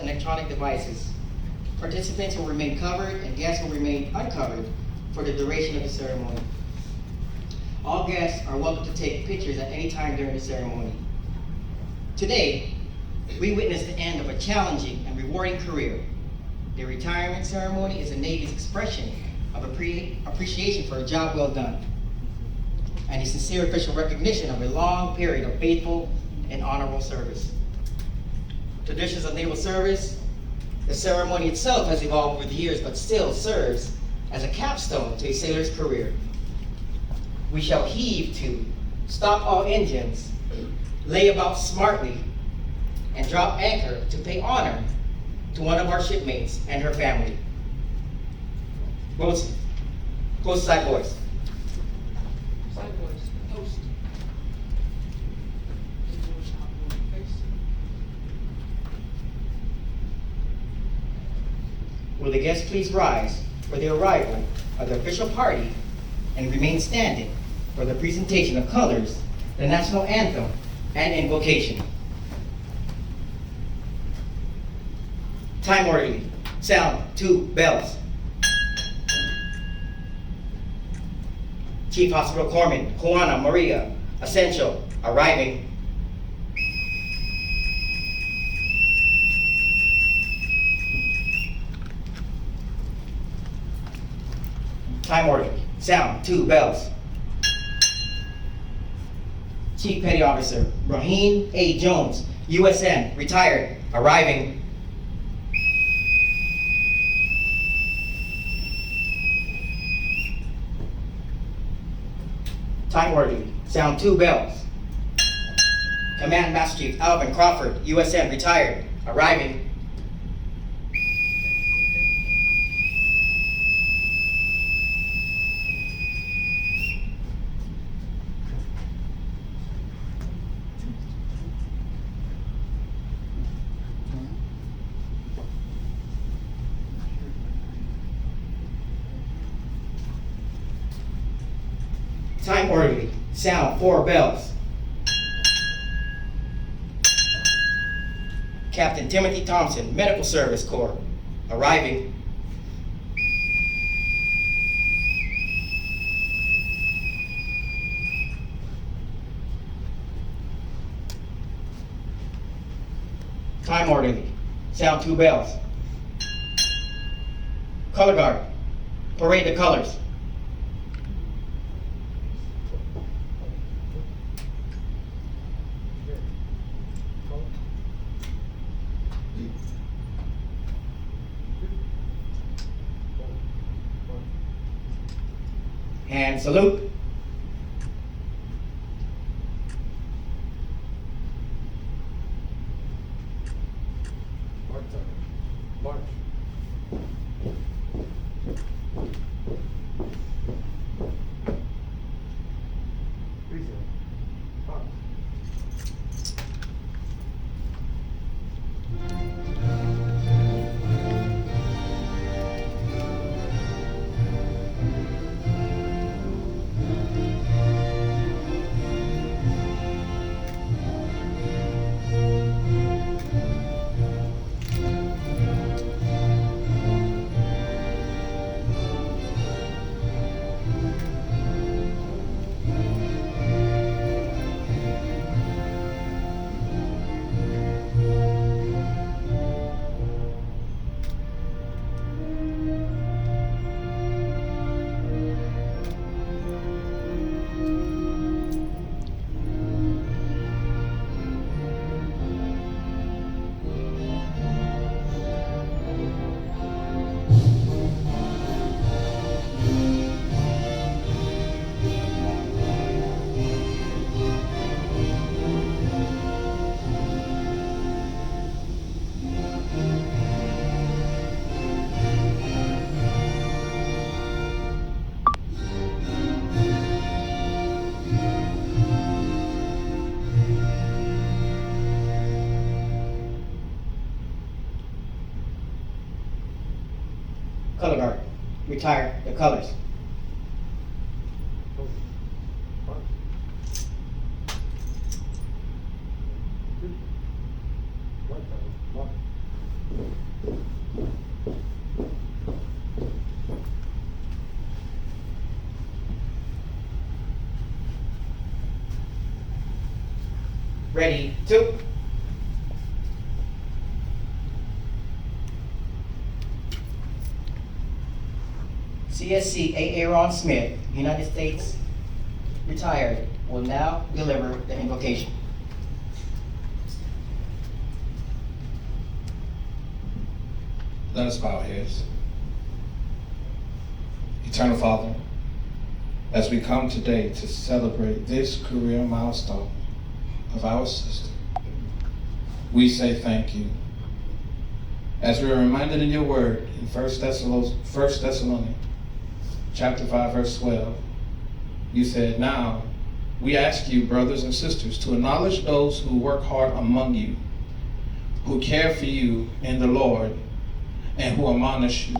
and electronic devices. Participants will remain covered and guests will remain uncovered for the duration of the ceremony. All guests are welcome to take pictures at any time during the ceremony. Today, we witness the end of a challenging and rewarding career. The retirement ceremony is the Navy's expression of appreciation for a job well done, and a sincere official recognition of a long period of faithful and honorable service. Traditions of naval service, the ceremony itself has evolved over the years, but still serves as a capstone to a sailor's career. We shall heave to, stop all engines, lay about smartly, and drop anchor to pay honor to one of our shipmates and her family. Both side boys. Side boys, toast. Will the guests please rise for the arrival of the official party and remain standing for the presentation of colors, the national anthem, and invocation. Time orderly. Sound 2 bells. Chief Hospital Corpsman Juana Maria Asensio arriving. Time orderly. Sound 2 bells. Chief Petty Officer Raheen A. Jones, USN, retired, arriving. Time orderly. Sound 2 bells. Command Master Chief Alvin Crawford, USN, retired, arriving. Time orderly. Sound 4 bells. Captain Timothy Thompson, Medical Service Corps, arriving. Time orderly. Sound 2 bells. Color guard, parade the colors. And salute. March. Color guard, retire the colors. Ready, two. CSC A. Aaron Smith, United States, retired, will now deliver the invocation. Let us bow our heads. Eternal Father, as we come today to celebrate this career milestone of our sister, we say thank you. As we are reminded in your word in 1 Thessalonians chapter 5, verse 12, you said, now we ask you, brothers and sisters, to acknowledge those who work hard among you, who care for you in the Lord, and who admonish you.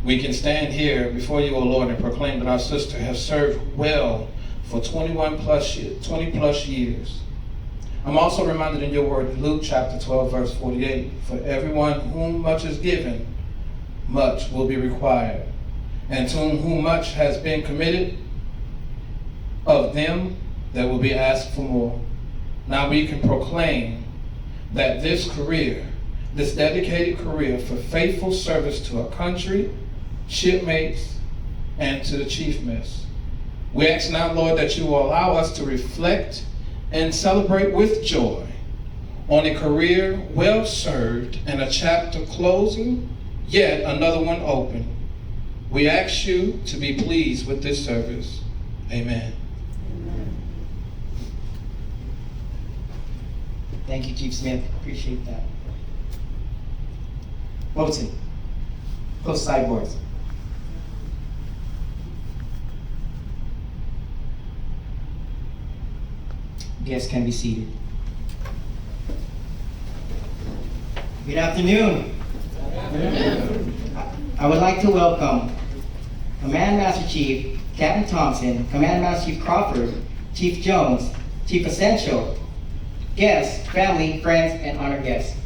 We can stand here before you, O Lord, and proclaim that our sister has served well for 20 plus years. I'm also reminded in your word in Luke chapter 12, verse 48, for everyone whom much is given, much will be required. And to whom much has been committed, of them there will be asked for more. Now we can proclaim that this career, this dedicated career for faithful service to our country, shipmates, and to the chief mess. We ask now, Lord, that you will allow us to reflect and celebrate with joy on a career well served and a chapter closing, yet another one open. We ask you to be pleased with this service. Amen. Thank you, Chief Smith. Appreciate that. Wilson, close sideboards. Guests can be seated. Good afternoon. I would like to welcome Command Master Chief Captain Thompson, Command Master Chief Crawford, Chief Jones, Chief Essential, guests, family, friends, and honored guests.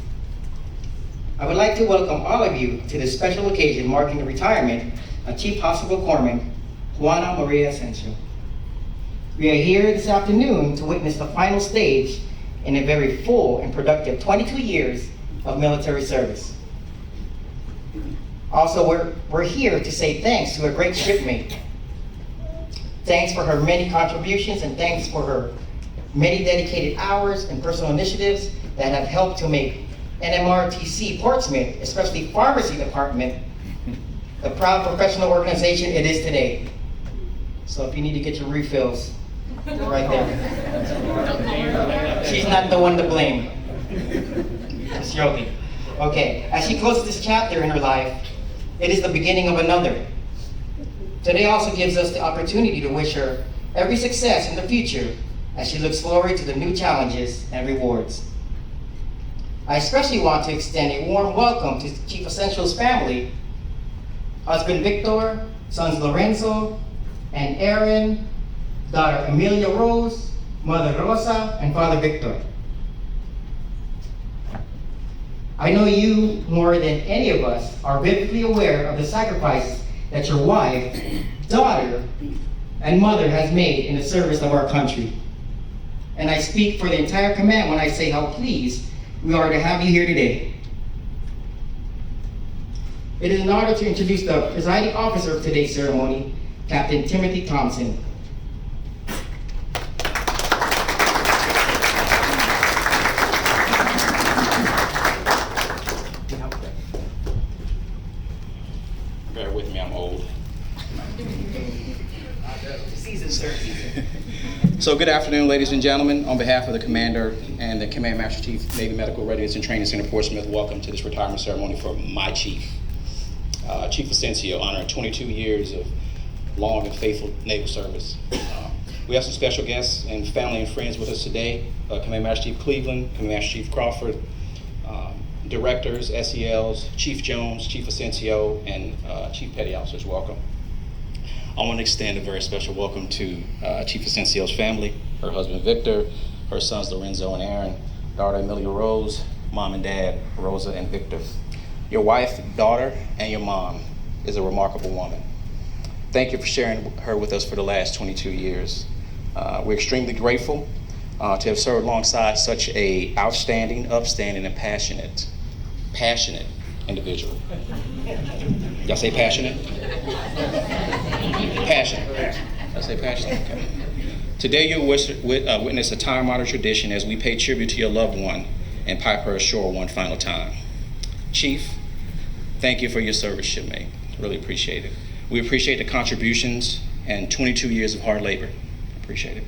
I would like to welcome all of you to this special occasion marking the retirement of Chief Hospital Corpsman Juana Maria Asensio. We are here this afternoon to witness the final stage in a very full and productive 22 years of military service. Also, we're here to say thanks to a great shipmate. Thanks for her many contributions and thanks for her many dedicated hours and personal initiatives that have helped to make NMRTC Portsmouth, especially Pharmacy Department, the proud professional organization it is today. So if you need to get your refills, right there. She's not the one to blame. Just joking. Okay, as she closes this chapter in her life, it is the beginning of another. Today also gives us the opportunity to wish her every success in the future as she looks forward to the new challenges and rewards. I especially want to extend a warm welcome to Chief Essential's family, husband Victor, sons Lorenzo and Aaron, daughter Amelia Rose, mother Rosa, and father Victor. I know you, more than any of us, are vividly aware of the sacrifices that your wife, daughter, and mother has made in the service of our country. And I speak for the entire command when I say how pleased we are to have you here today. It is an honor to introduce the presiding officer of today's ceremony, Captain Timothy Thompson. Bear with me, I'm old. Season, sir. So good afternoon, ladies and gentlemen. On behalf of the Commander and the Command Master Chief, Navy Medical Readiness and Training Center, Portsmouth, welcome to this retirement ceremony for my chief. Chief Asensio, honoring 22 years of long and faithful naval service. We have some special guests and family and friends with us today. Command Master Chief Cleveland, Command Master Chief Crawford, directors, SELs, Chief Jones, Chief Asensio, and Chief Petty Officers, welcome. I want to extend a very special welcome to Chief Asensio's family, her husband Victor, her sons Lorenzo and Aaron, daughter Amelia Rose, mom and dad Rosa and Victor. Your wife, daughter, and your mom is a remarkable woman. Thank you for sharing her with us for the last 22 years. We're extremely grateful to have served alongside such a outstanding, upstanding, and passionate individual. Y'all say passionate? Passionate. I say passionate. Okay. Today you'll witness a time-honored tradition as we pay tribute to your loved one and pipe her ashore one final time. Chief, thank you for your service, shipmate. Really appreciate it. We appreciate the contributions and 22 years of hard labor. Appreciate it.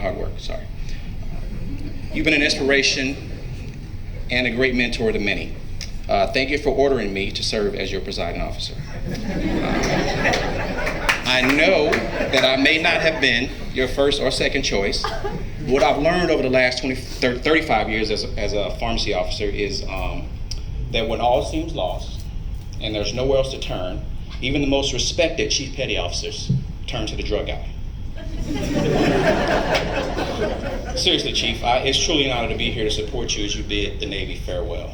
Hard work, sorry. You've been an inspiration and a great mentor to many. Thank you for ordering me to serve as your presiding officer. I know that I may not have been your first or second choice. What I've learned over the last 35 years as a pharmacy officer is that when all seems lost and there's nowhere else to turn, even the most respected chief petty officers turn to the drug guy. Seriously, Chief, it's truly an honor to be here to support you as you bid the Navy farewell.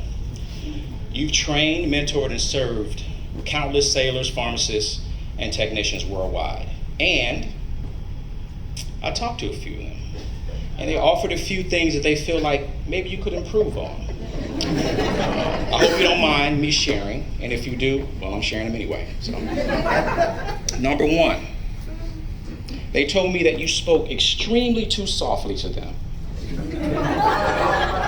You've trained, mentored, and served countless sailors, pharmacists, and technicians worldwide. And I talked to a few of them, and they offered a few things that they feel like maybe you could improve on. I hope you don't mind me sharing, and if you do, well, I'm sharing them anyway. So, number one, they told me that you spoke extremely too softly to them.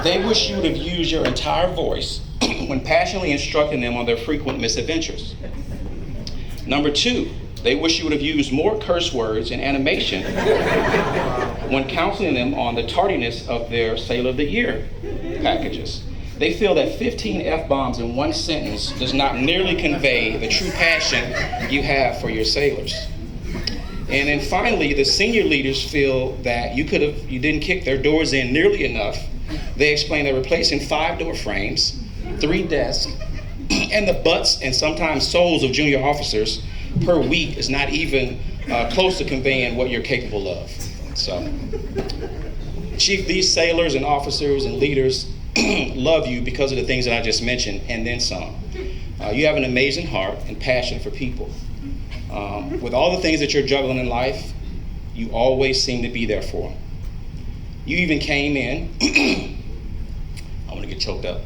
They wish you would have used your entire voice when passionately instructing them on their frequent misadventures. Number two, they wish you would have used more curse words and animation when counseling them on the tardiness of their Sailor of the Year packages. They feel that 15 F-bombs in one sentence does not nearly convey the true passion you have for your sailors. And then finally, the senior leaders feel that you didn't kick their doors in nearly enough. They explain that replacing 5 door frames, 3 desks, and the butts and sometimes souls of junior officers per week is not even close to conveying what you're capable of. So, Chief, these sailors and officers and leaders love you because of the things that I just mentioned, and then some. You have an amazing heart and passion for people. With all the things that you're juggling in life, you always seem to be there for them. You even came in, I'm gonna get choked up,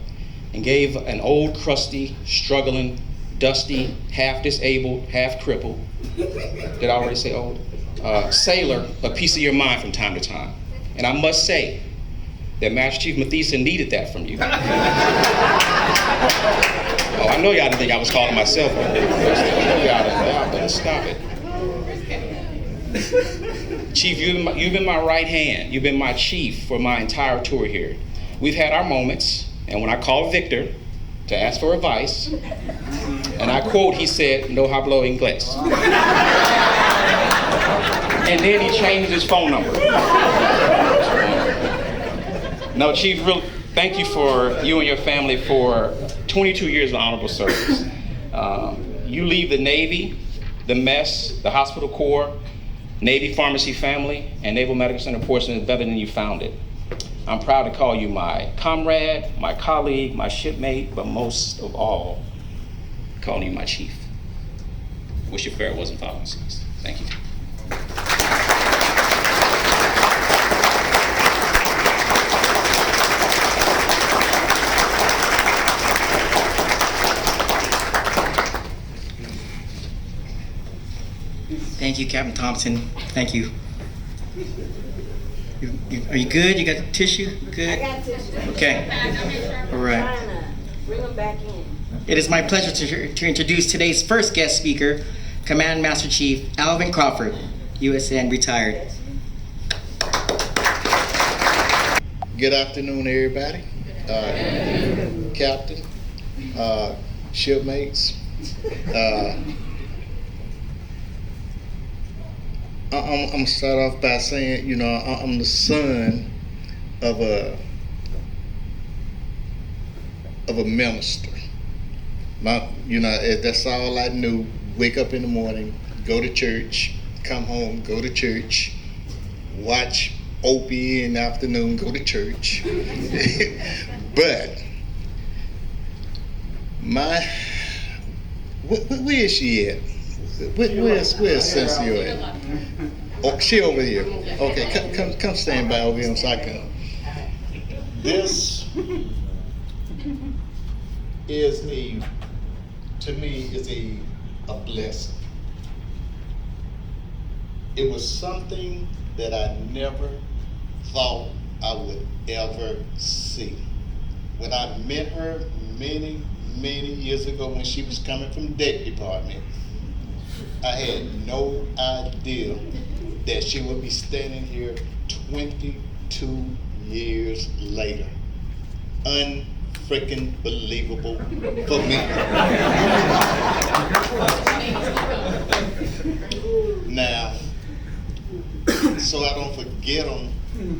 and gave an old, crusty, struggling, dusty, half disabled, half crippled, did I already say old? Sailor a piece of your mind from time to time. And I must say that Master Chief Mathisa needed that from you. Oh, I know y'all didn't think I was calling myself one day. Y'all better stop it. Chief, you've been my right hand. You've been my chief for my entire tour here. We've had our moments, and when I called Victor to ask for advice, and I quote, he said, "No hablo inglés." And then he changed his phone number. No, Chief, really, thank you for you and your family for 22 years of honorable service. You leave the Navy, the mess, the hospital corps, Navy pharmacy family, and Naval Medical Center Portsmouth better than you found it. I'm proud to call you my comrade, my colleague, my shipmate, but most of all, calling you my chief. Wish your farewell wasn't 5 and 6. Thank you. Thank you, Captain Thompson. Thank you. Are you good? You got the tissue? Good? I got tissue. Okay. All right. Juana, bring them back in. It is my pleasure to introduce today's first guest speaker, Command Master Chief Alvin Crawford, USN retired. Good afternoon, everybody. Captain, shipmates. I'm gonna start off by saying, you know, I'm the son of a minister. That's all I knew. Wake up in the morning, go to church, come home, go to church, watch Opie in the afternoon, go to church. But where is she at? Where's Cynthia at? Oh, she over here. Okay, come stand by over here so I can. This is to me, is a blessing. It was something that I never thought I would ever see. When I met her many years ago when she was coming from deck department, I had no idea that she would be standing here 22 years later. Unfreaking believable for me. Now, so I don't forget them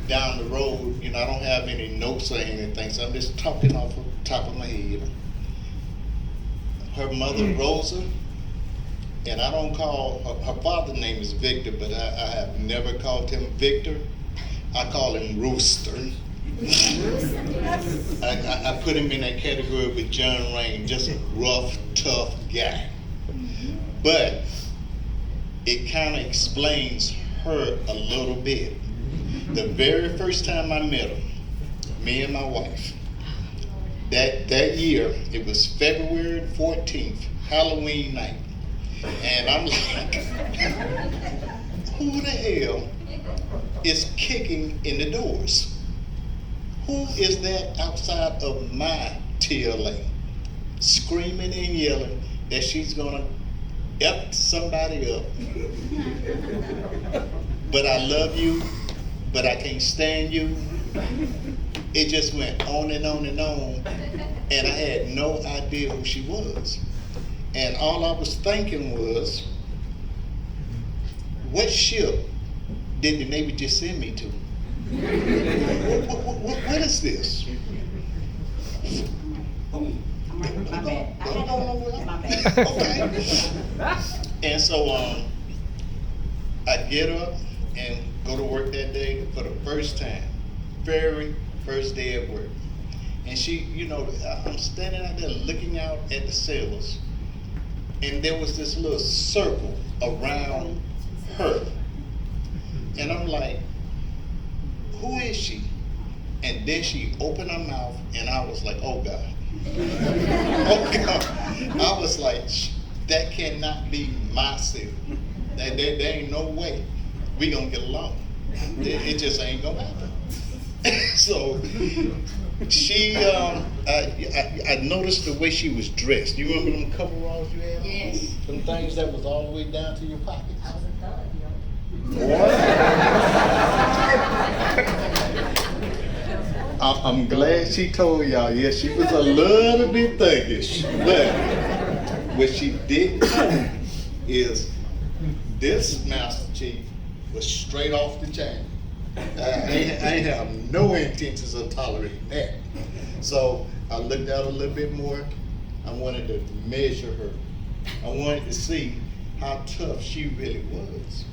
down the road, I don't have any notes or anything, so I'm just talking off the top of my head. Her mother, Rosa, and I don't call, her father's name is Victor, but I have never called him Victor. I call him Rooster. I put him in that category with John Rain, just a rough, tough guy. But it kind of explains her a little bit. The very first time I met her, me and my wife, that year, it was February 14th, Halloween night. And I'm like, who the hell is kicking in the doors? Who is that outside of my TLA, screaming and yelling that she's gonna F somebody up? But I love you, but I can't stand you. It just went on and on and on, and I had no idea who she was. And all I was thinking was, what ship did the Navy just send me to? What is this? My bad. My bad. Okay. And so I get up and go to work that day for the first time, very first day at work. And she, I'm standing out there looking out at the sailors, and there was this little circle around her. And I'm like, who is she? And then she opened her mouth, and I was like, oh God. Oh God. I was like, that cannot be my sister. There ain't no way we gonna get along. It just ain't gonna happen. So she, I noticed the way she was dressed. You remember them coveralls you had? Yes. Them things that was all the way down to your pockets. I was a thug, I'm glad she told y'all, yes, she was a little bit thuggish. But what she did know is this Master Chief was straight off the chain. I have no intentions of tolerating that. So I looked out a little bit more. I wanted to measure her. I wanted to see how tough she really was.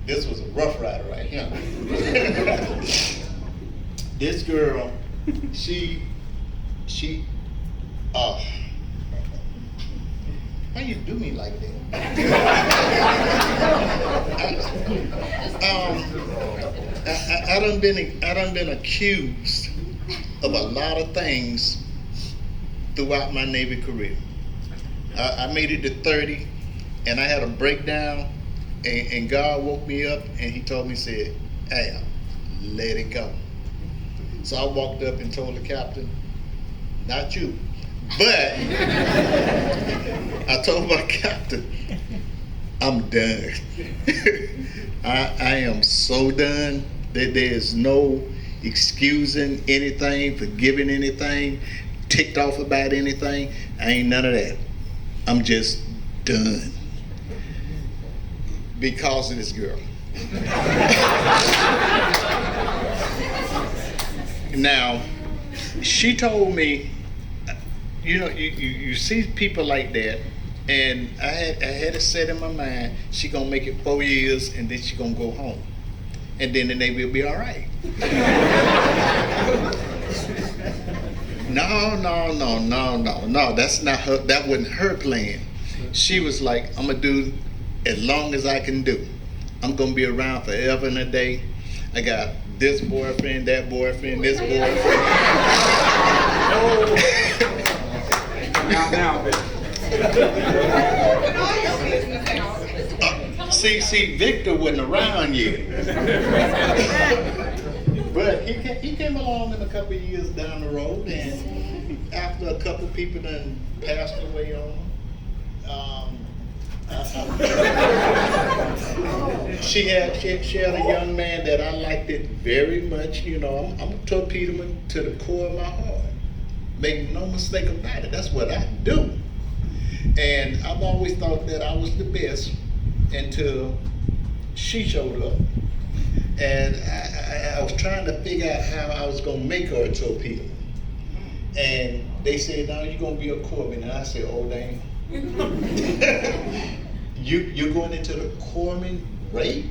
This was a Rough Rider right here. This girl, how you do me like that? I done been accused of a lot of things throughout my Navy career. I made it to 30, and I had a breakdown, and God woke me up, and He told me, said, "Al, let it go." So I walked up and told the captain, not you, but I told my captain, I'm done. I am so done that there is no excusing anything, forgiving anything, ticked off about anything. I ain't none of that. I'm just done. Because of this girl. Now, she told me, you see people like that, and I had it set in my mind, she gonna make it 4 years, and then she gonna go home, and then the Navy will be all right. No, that's not her. That wasn't her plan. She was like, I'm gonna do as long as I can do. I'm gonna be around forever and a day. I got this boyfriend, that boyfriend, this boyfriend. See, Victor wasn't around yet. But he came along in a couple of years down the road, and after a couple of people done passed away on she had a young man that I liked it very much. You know, I'm a torpedo man to the core of my heart. Make no mistake about it. That's what I do. And I've always thought that I was the best until she showed up. And I was trying to figure out how I was gonna make her a torpedo. And they said, "No, you're gonna be a corpsman." And I said, "Oh damn." You're going into the corpsman rate?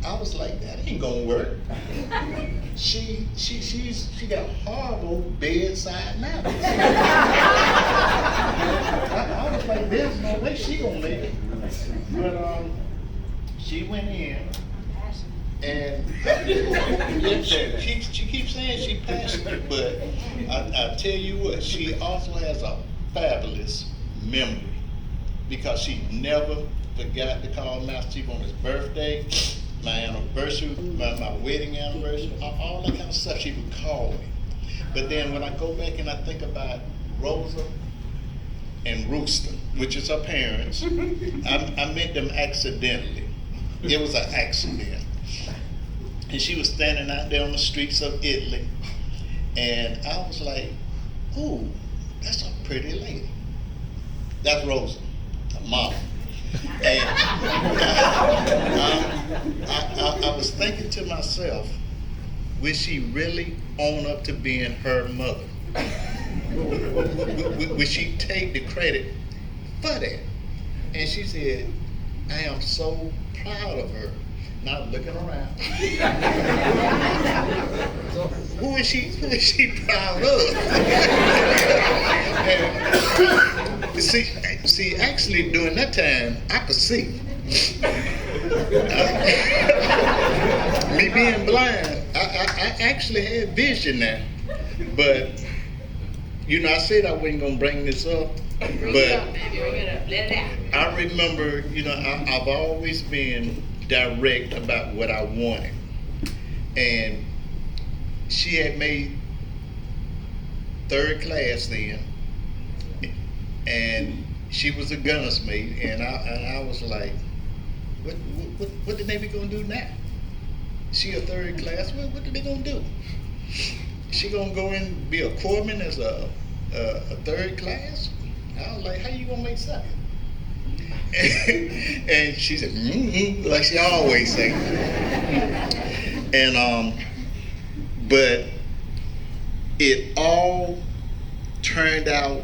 I was like, that ain't gonna work. She got horrible bedside manners. I was like, there's no way she gonna make it. But she went in, and she keeps saying she's passionate, but I tell you what, she also has a fabulous memory, because she never forgot to call Master Chief on his birthday, my anniversary, my wedding anniversary, all that kind of stuff. She would call me. But then when I go back and I think about Rosa and Rooster, which is her parents, I met them accidentally. It was an accident. And she was standing out there on the streets of Italy, and I was like, ooh, that's a pretty lady. That's Rosa, a mom. And I was thinking to myself, will she really own up to being her mother? Will she take the credit for that? And she said, I am so proud of her. Not looking around. Who is she proud of? See, actually during that time, I could see. Me being blind, I actually had vision now. But, you know, I said I wasn't going to bring this up. But I remember, you know, I've always been direct about what I wanted. And she had made 3rd class then. And she was a gunner's mate, and I was like, what the Navy gonna do now? She a 3rd class, what are they gonna do? She gonna go and be a corpsman as a 3rd class? I was like, how you gonna make 2nd? And she said, like she always say. And but it all turned out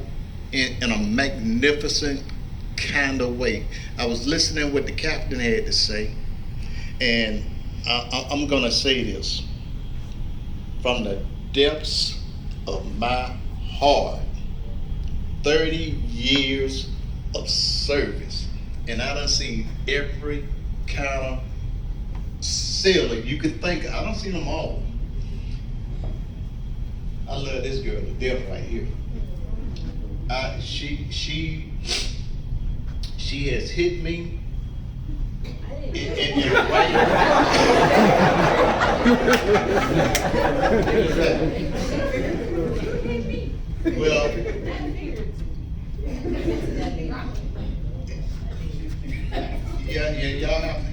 in a magnificent kind of way. I was listening what the captain had to say, and I'm gonna say this from the depths of my heart. 30 years of service, and I done seen every kind of sailor you could think of. I don't see them all. I love this girl to death right here. She has hit me in right. Well,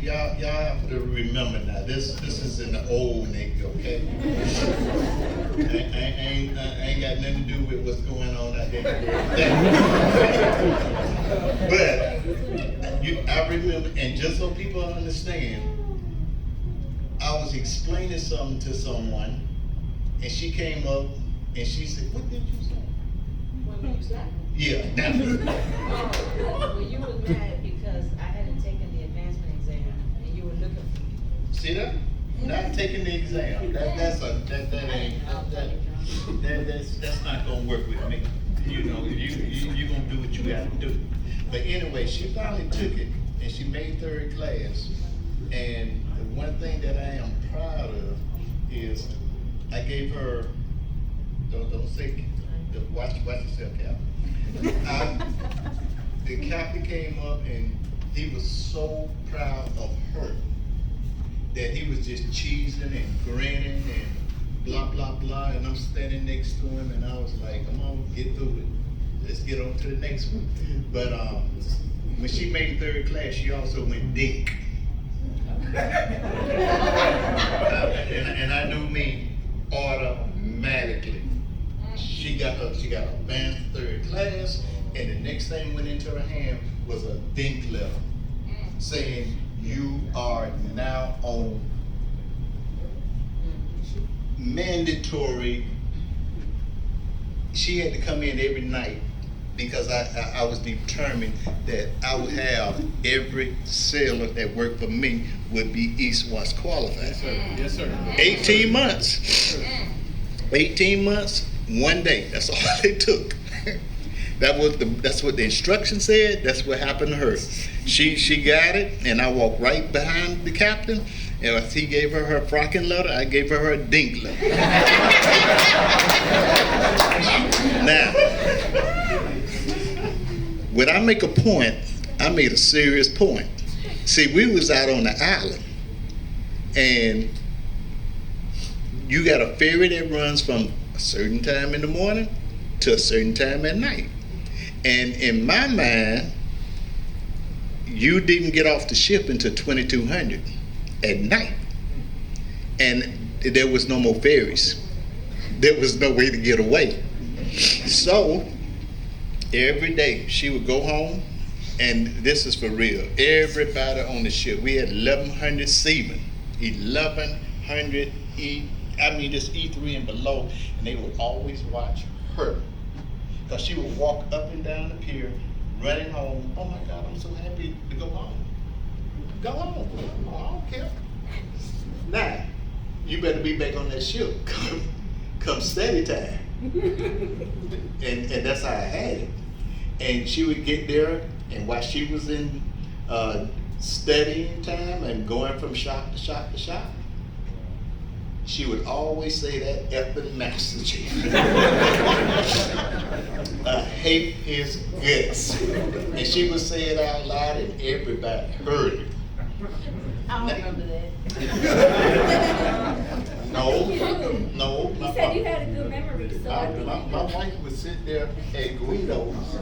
y'all have to remember now. This is in the old Navy, okay? I ain't got nothing to do with what's going on out there. But I remember, and just so people understand, I was explaining something to someone, and she came up and she said, "What did you say?" When you slapped? Yeah. Well, you were mad because I hadn't taken the advancement exam, and you were looking for me. See that? Not taking the exam. That's not gonna work with me. You know, you gonna do what you gotta do. But anyway, she finally took it, and she made 3rd class. And the one thing that I am proud of is I gave her, don't say, watch yourself, Cap. The captain came up and he was so proud of her that he was just cheesing and grinning and blah, blah, blah. And I'm standing next to him and I was like, come on, get through it. Let's get on to the next one. But when she made 3rd class, she also went dink. And I knew me automatically. She got advanced 3rd class, and the next thing went into her hand was a dink letter saying, you are now on mandatory. She had to come in every night because I was determined that I would have every sailor that worked for me would be East-West qualified. Yes, sir. 18 months. 18 months, 1 day. That's all it took. That's what the instruction said. That's what happened to her. She got it, and I walked right behind the captain. And as he gave her frocking letter, I gave her a dink letter. Now, when I make a point, I made a serious point. See, we was out on the island, and you got a ferry that runs from a certain time in the morning to a certain time at night. And in my mind, you didn't get off the ship until 2200 at night. And there was no more ferries. There was no way to get away. So every day she would go home, and this is for real. Everybody on the ship, we had 1,100 seamen, 1,100 just E3 and below, and they would always watch her. Because she would walk up and down the pier, running home. Oh my God, I'm so happy to go home. Go home. I don't care. Now, you better be back on that ship come study time. and that's how I had it. And she would get there, and while she was in studying time and going from shop to shop to shop, she would always say that effing master chief. I hate his guts. And she would say it out loud and everybody heard it. I don't remember that. No. You said you had a good memory, so I think My wife would sit there at Guido's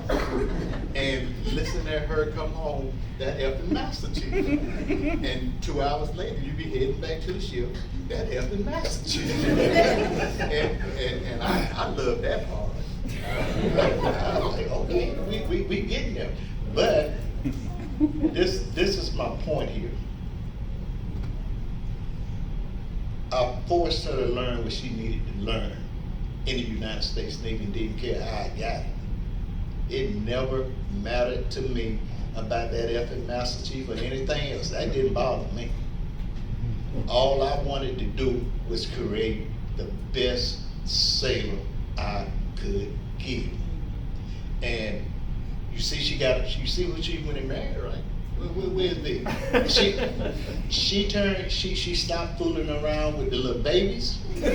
and listen at her come home, that effing master chief. And 2 hours later, you'd be heading back to the ship, that effing master chief. and I love that part. I was like, okay, we getting there. But this is my point here. I forced her to learn what she needed to learn in the United States Navy and didn't care how I got it. It never mattered to me about that effing master chief or anything else. That didn't bother me. All I wanted to do was create the best sailor I could get. And you see, you see who she went and married, right? Where's Vic? She stopped fooling around with the little babies. She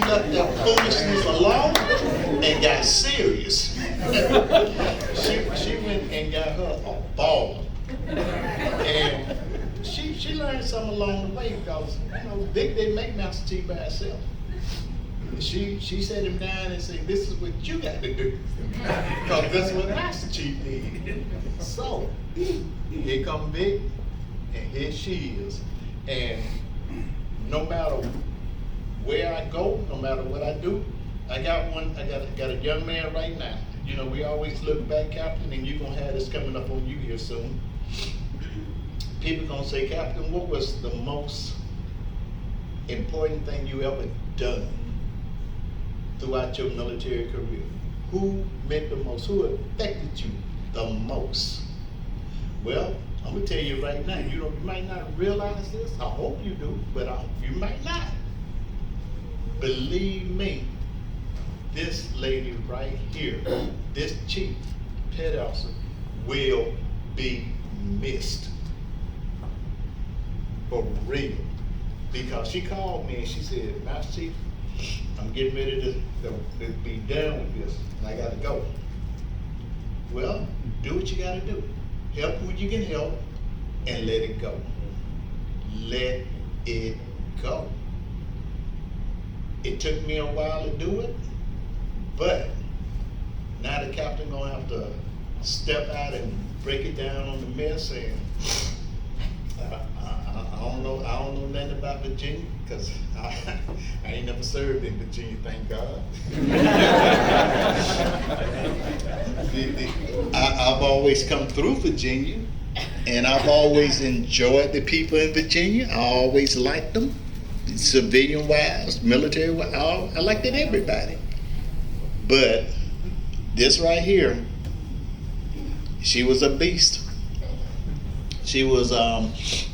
left that foolishness alone and got serious. She went and got her a baller. And she learned something along the way because, Vic didn't make Master Chief by herself. She sat him down and said, this is what you got to do. Because that's what Master Chief did. So, here come Vic, and here she is. And no matter where I go, no matter what I do, I got a young man right now. We always look back, Captain, and you're going to have this coming up on you here soon. People going to say, Captain, what was the most important thing you ever done throughout your military career? Who meant the most? Who affected you the most? Well, I'm gonna tell you right now, you might not realize this. I hope you do, but you might not. Believe me, this lady right here, this chief, petty officer, will be missed. For real. Because she called me and she said, Master Chief, I'm getting ready to be done with this and I gotta go. Well, do what you gotta do. Help when you can help and let it go. Let it go. It took me a while to do it, but now the captain gonna have to step out and break it down on the mess. And I don't know nothing about Virginia, because I ain't never served in Virginia, thank God. I've always come through Virginia, and I've always enjoyed the people in Virginia. I always liked them, civilian-wise, military-wise. I liked it, everybody. But this right here, she was a beast. She was,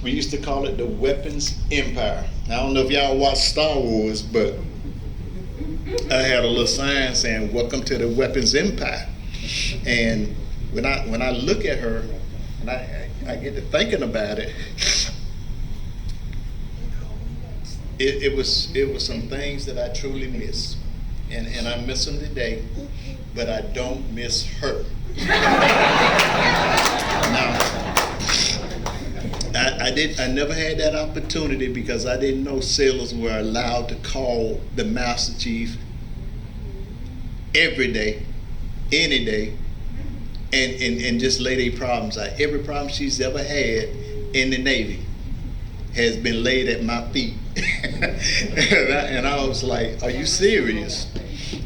we used to call it the Weapons Empire. I don't know if y'all watch Star Wars, but I had a little sign saying, "Welcome to the Weapons Empire." And when I look at her, and I get to thinking about it, it was some things that I truly miss. And I miss them today, but I don't miss her. Now, I never had that opportunity because I didn't know sailors were allowed to call the Master Chief every day, any day, and just lay their problems out. Every problem she's ever had in the Navy has been laid at my feet. and I was like, "Are you serious?"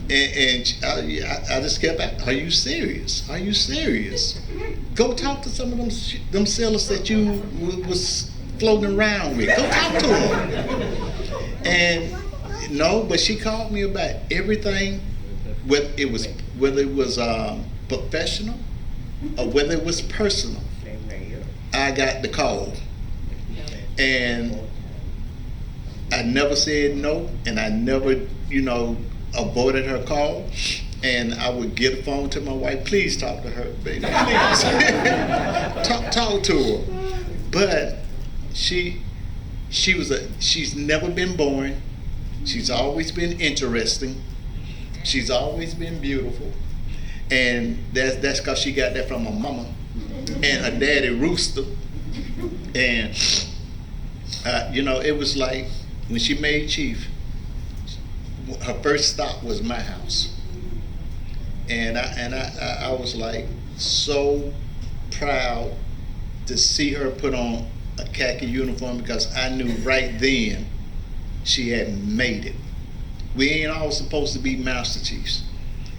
And I just kept asking, "Are you serious? Are you serious? Go talk to some of them sailors that you was floating around with. Go talk to them." And no, but she called me about everything, whether it was professional or whether it was personal. I got the call, and I never said no, and I never, avoided her call. And I would get a phone to my wife, "Please talk to her, baby. Please." talk to her. But she's never been boring. She's always been interesting. She's always been beautiful. And that's because she got that from her mama and her daddy Rooster. And it was like when she made chief, her first stop was my house. And I was like so proud to see her put on a khaki uniform, because I knew right then she had made it. We ain't all supposed to be master chiefs,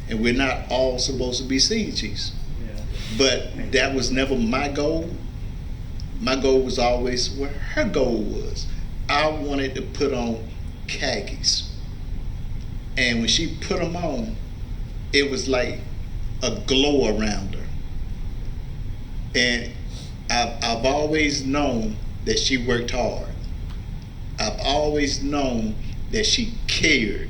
and we're not all supposed to be senior chiefs. Yeah. But that was never my goal. My goal was always where her goal was. I wanted to put on khakis. And when she put them on, it was like a glow around her. And I've always known that she worked hard. I've always known that she cared.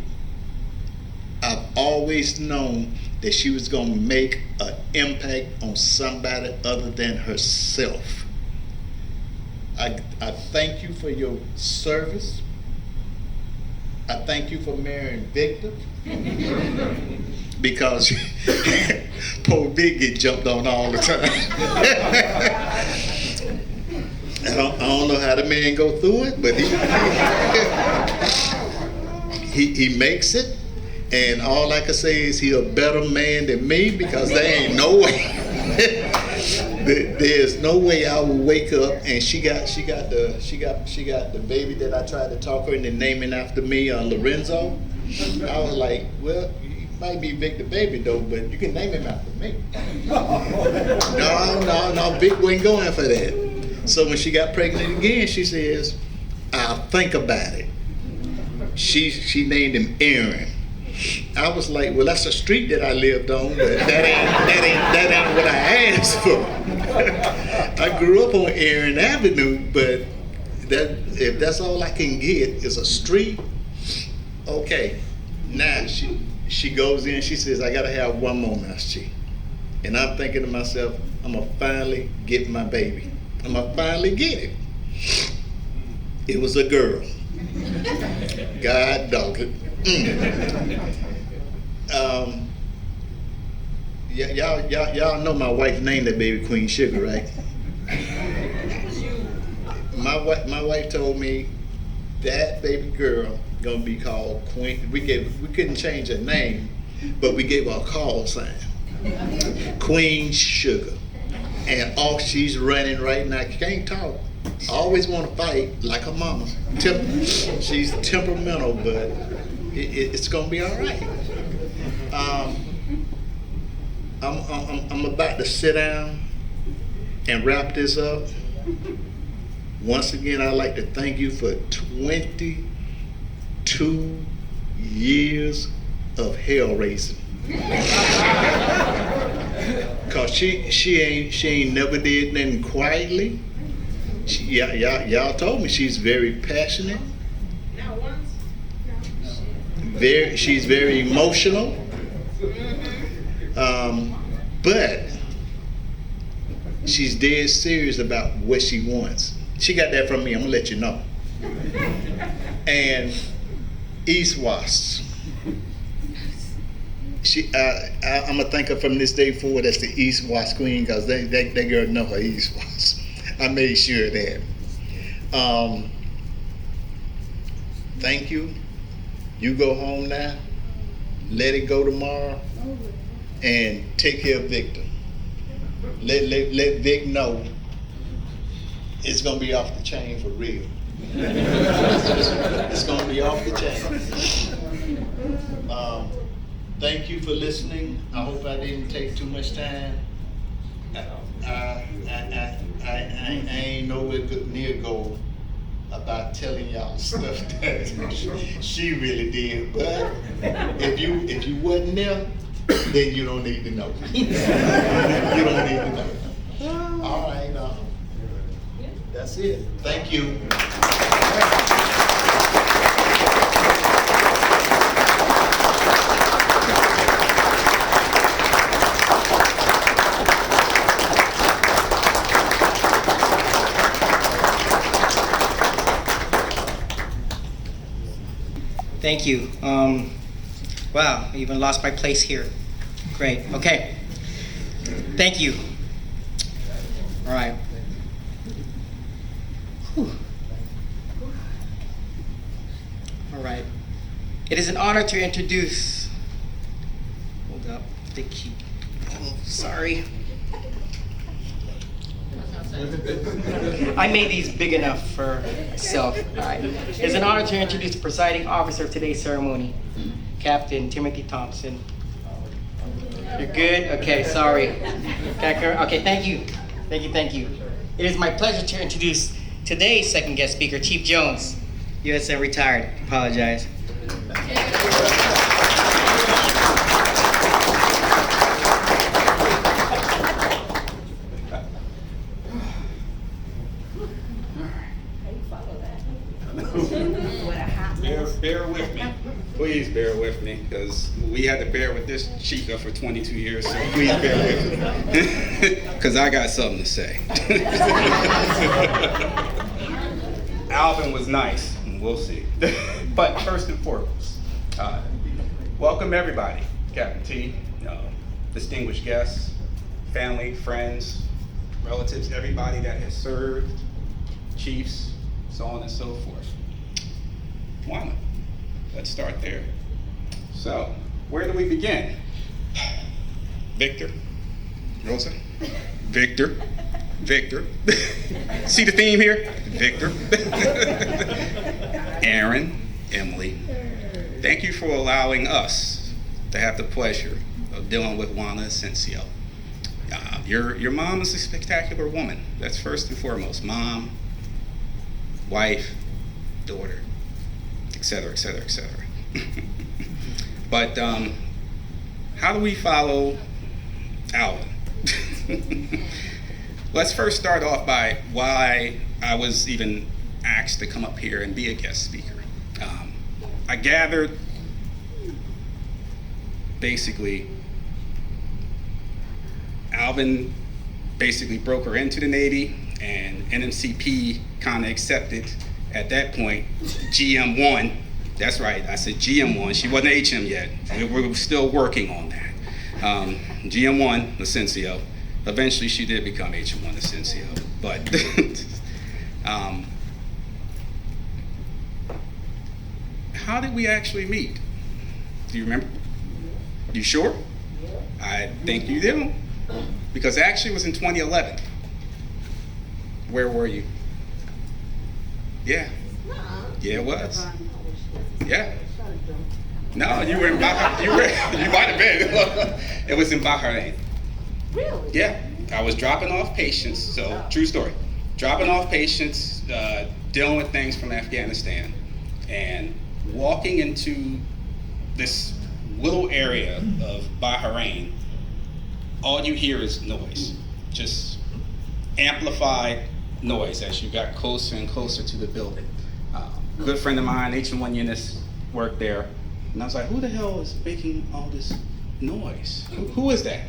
I've always known that she was going to make an impact on somebody other than herself. I thank you for your service. I thank you for marrying Victor. Because poor Big get jumped on all the time. I don't know how the man go through it, but he makes it. And all I can say is he a better man than me, because there ain't no way. There's no way I will wake up and she got the baby that I tried to talk her into naming after me, Lorenzo. I was like, well, you might be Vic the baby though, but you can name him after me. No, Vic wasn't going for that. So when she got pregnant again, she says, "I'll think about it." She named him Aaron. I was like, well, that's a street that I lived on, but that ain't what I asked for. I grew up on Aaron Avenue, but if that's all I can get is a street, okay. Now she goes in, she says, "I gotta have one more, Master Chief." And I'm thinking to myself, I'm gonna finally get my baby. I'm gonna finally get it. It was a girl. God dog it. Y'all know my wife named that baby Queen Sugar, right? My wife told me that baby girl gonna be called Queen. We couldn't change her name, but we gave her a call sign, Queen Sugar. And off she's running right now. She can't talk. Always want to fight like her mama. She's temperamental, but it's gonna be all right. I'm about to sit down and wrap this up. Once again, I'd like to thank you for 22 years of hell raising. Cause she ain't never did nothing quietly. Y'all told me she's very passionate. Not once. She's very emotional. But she's dead serious about what she wants. She got that from me. I'm gonna let you know. And East Wasp. I'm gonna thank her from this day forward as the East Wasp Queen, because that girl know her East Wasp. I made sure of that. Thank you. You go home now. Let it go tomorrow, and take care of Victor. Let Vic know it's gonna be off the chain for real. It's gonna be off the chain. Thank you for listening. I hope I didn't take too much time. I ain't nowhere near go about telling y'all stuff that she really did. But if you wasn't there, then you don't need to know. You don't need to know. All right, that's it. Thank you. Thank you. Wow, I even lost my place here. Great. Okay. Thank you. All right. Whew. All right. It is an honor to introduce. Hold up. The key. Oh, sorry. I made these big enough for myself. All right. It's an honor to introduce the presiding officer of today's ceremony, Captain Timothy Thompson. You're good? Okay, sorry. Okay, thank you. Thank you. It is my pleasure to introduce today's second guest speaker, Chief Jones, USN retired. Apologize. Bear with me. Please bear with me, because we had to bear with this chica for 22 years, so please bear with me. Because I got something to say. Alvin was nice, and we'll see. But first and foremost, welcome everybody. Captain T, distinguished guests, family, friends, relatives, everybody that has served, chiefs, so on and so forth. Juana. Let's start there. So, where do we begin? Victor, Rosa, Victor. See the theme here? Victor. Aaron, Emily. Thank you for allowing us to have the pleasure of dealing with Juana Asensio. Your mom is a spectacular woman. That's first and foremost. Mom, wife, daughter. Et cetera, et cetera, et cetera. But how do we follow Alvin? Let's first start off by why I was even asked to come up here and be a guest speaker. I gathered basically Alvin basically broke her into the Navy, and NMCP kind of accepted at that point GM1. That's right, I said GM1. She wasn't HM yet. We were still working on that. GM1, Licencio. Eventually, she did become HM1 Licencio. But how did we actually meet? Do you remember? You sure? I think you do. Because actually it was in 2011. Where were you? Yeah. Yeah, it was. Yeah. No, you were in Bahrain. You might have been. It was in Bahrain. Really? Yeah. I was dropping off patients, so true story. Dropping off patients, dealing with things from Afghanistan, and walking into this little area of Bahrain. All you hear is noise, just amplified noise as you got closer and closer to the building. A good friend of mine, H1 Eunice, worked there, and I was like, who the hell is making all this noise? Who is that?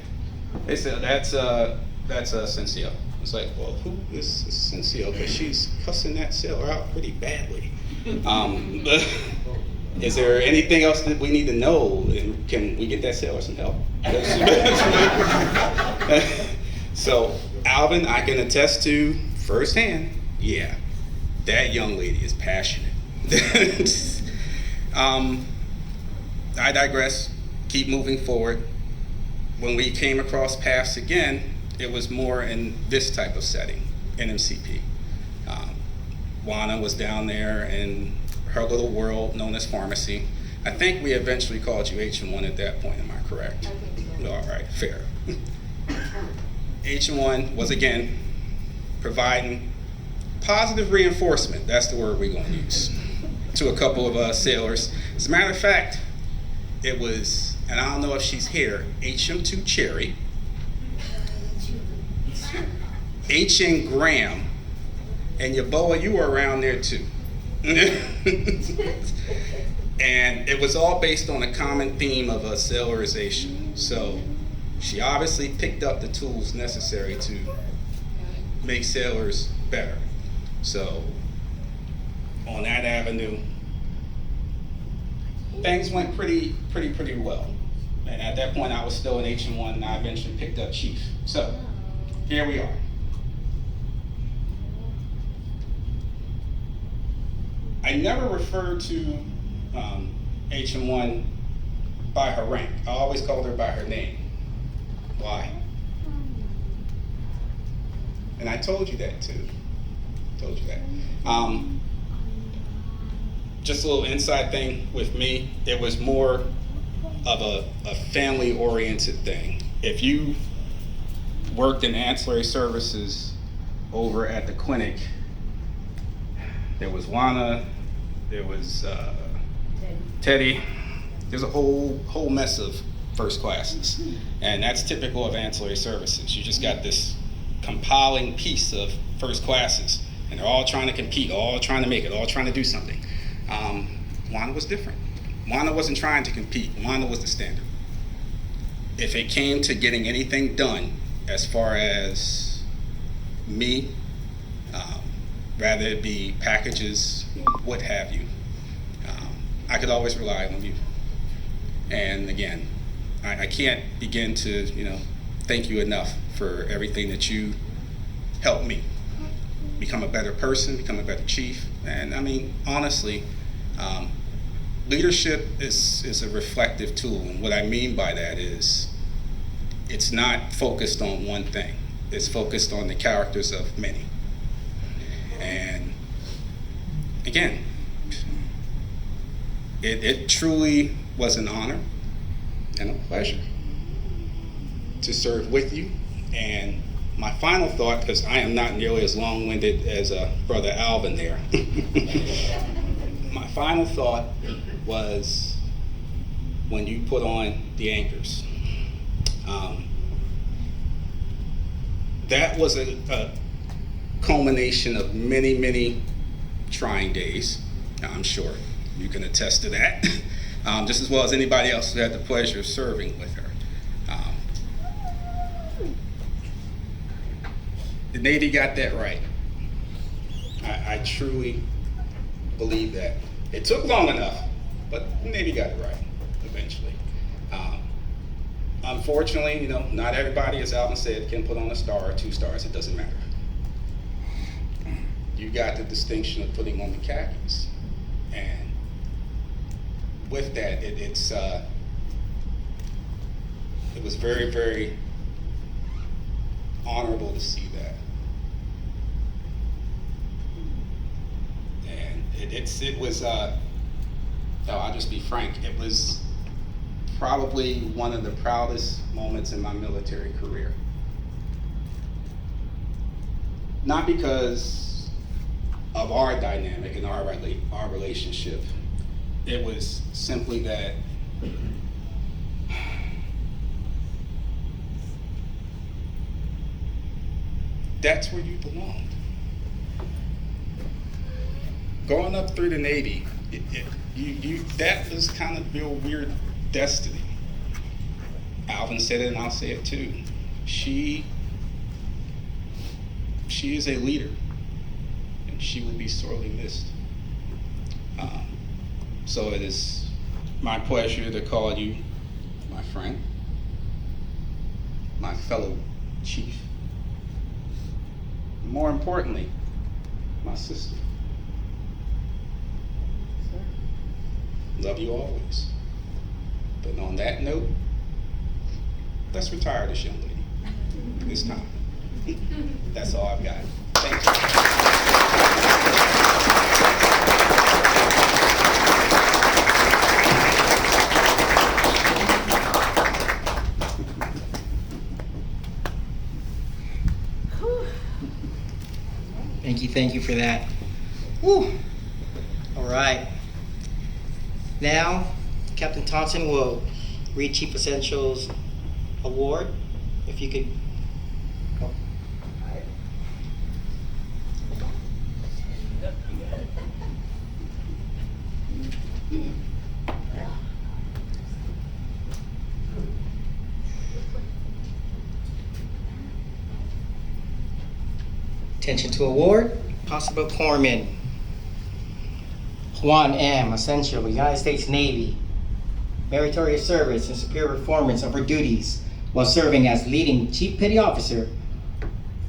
They said, that's Cincio. I was like, well, who is Cincio? Because she's cussing that sailor out pretty badly. Is there anything else that we need to know? And can we get that sailor some help? So, Alvin, I can attest to firsthand, yeah, that young lady is passionate. I digress, keep moving forward. When we came across paths again, it was more in this type of setting, NMCP. Juana was down there in her little world known as pharmacy. I think we eventually called you H1 at that point, am I correct? I think so. All right, fair. H1 was, again, providing positive reinforcement, that's the word we're going to use, to a couple of sailors. As a matter of fact, it was, and I don't know if she's here, HM2 Cherry, HN Graham, and Yaboa, you were around there too. And it was all based on a common theme of a sailorization. So she obviously picked up the tools necessary to make sailors better. So on that avenue, things went pretty well. And at that point, I was still in HM1, and I eventually picked up Chief. So here we are. I never referred to HM1 by her rank. I always called her by her name. Why? And I told you that too. Told you that. Just a little inside thing with me. It was more of a family-oriented thing. If you worked in ancillary services over at the clinic, there was Juana, there was Teddy. There's a whole mess of first classes. And that's typical of ancillary services. You just got this compiling piece of first classes, and they're all trying to compete, all trying to make it, all trying to do something. Juana was different. Juana wasn't trying to compete. Juana was the standard. If it came to getting anything done as far as me, rather it be packages, what have you, I could always rely on you. And again, I can't begin to, thank you enough for everything that you helped me become a better person, become a better chief. And I mean, honestly, leadership is a reflective tool. And what I mean by that is it's not focused on one thing. It's focused on the characters of many. And again, it truly was an honor and a pleasure to serve with you. And my final thought, because I am not nearly as long-winded as Brother Alvin there, my final thought was when you put on the anchors. That was a culmination of many, many trying days. I'm sure you can attest to that, just as well as anybody else who had the pleasure of serving with her. The Navy got that right. I truly believe that. It took long enough, but the Navy got it right eventually. Unfortunately, not everybody, as Alvin said, can put on a star or 2 stars. It doesn't matter. You got the distinction of putting on the khakis, and with that, it was very, very honorable to see that. And it was, I'll just be frank, it was probably one of the proudest moments in my military career. Not because of our dynamic and our relationship. It was simply that that's where you belonged. Going up through the Navy, that was kind of your weird destiny. Alvin said it, and I'll say it too. She is a leader, and she will be sorely missed. So it is my pleasure to call you my friend, my fellow chief, more importantly, my sister. Love you always. But on that note, let's retire this young lady this time. That's all I've got. Thank you. Thank you for that. Woo. All right. Now, Captain Thompson will read Chief Essentials Award. If you could. Oh. Attention to award. Possible Corpsman Juan M. Essential, United States Navy. Meritorious service and superior performance of her duties while serving as leading Chief Petty Officer,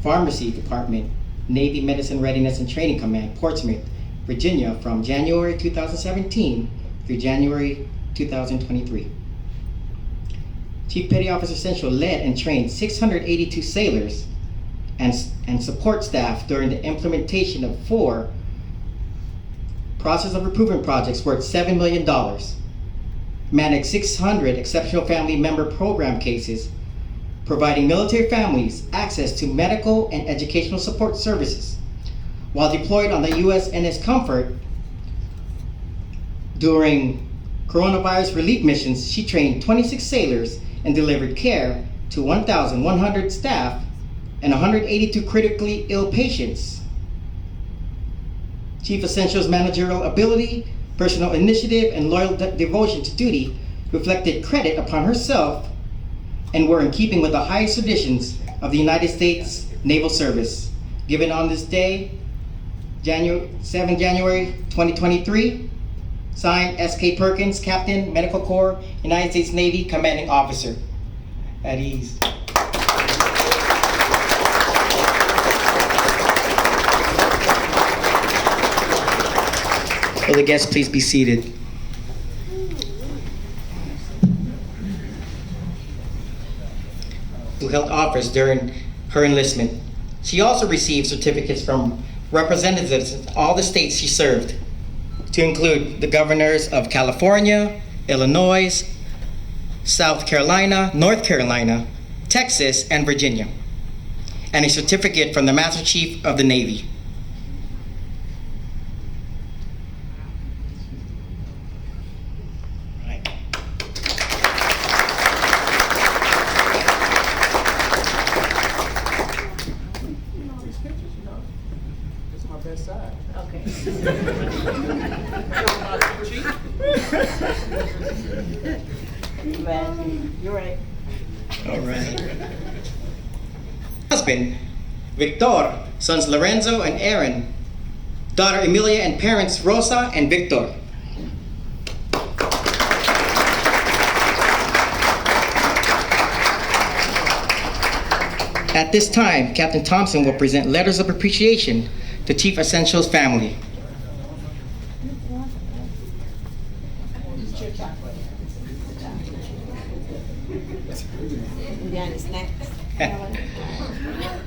Pharmacy Department, Navy Medicine Readiness and Training Command, Portsmouth, Virginia, from January 2017 through January 2023. Chief Petty Officer Essential led and trained 682 sailors and support staff during the implementation of 4 process of improvement projects worth $7 million, managed 600 exceptional family member program cases, providing military families access to medical and educational support services. While deployed on the USNS Comfort during coronavirus relief missions, she trained 26 sailors and delivered care to 1,100 staff and 182 critically ill patients. Chief Essentials' managerial ability, personal initiative, and loyal devotion to duty reflected credit upon herself and were in keeping with the highest traditions of the United States Naval Service. Given on this day, 7 January 2023, signed S.K. Perkins, Captain, Medical Corps, United States Navy, Commanding Officer. At ease. Will the guests please be seated? Who held office during her enlistment. She also received certificates from representatives in all the states she served, to include the governors of California, Illinois, South Carolina, North Carolina, Texas, and Virginia, and a certificate from the Master Chief of the Navy. You're right. All right. Husband, Victor, sons Lorenzo and Aaron, daughter Emilia and parents Rosa and Victor. At this time, Captain Thompson will present letters of appreciation to Chief Essentials family.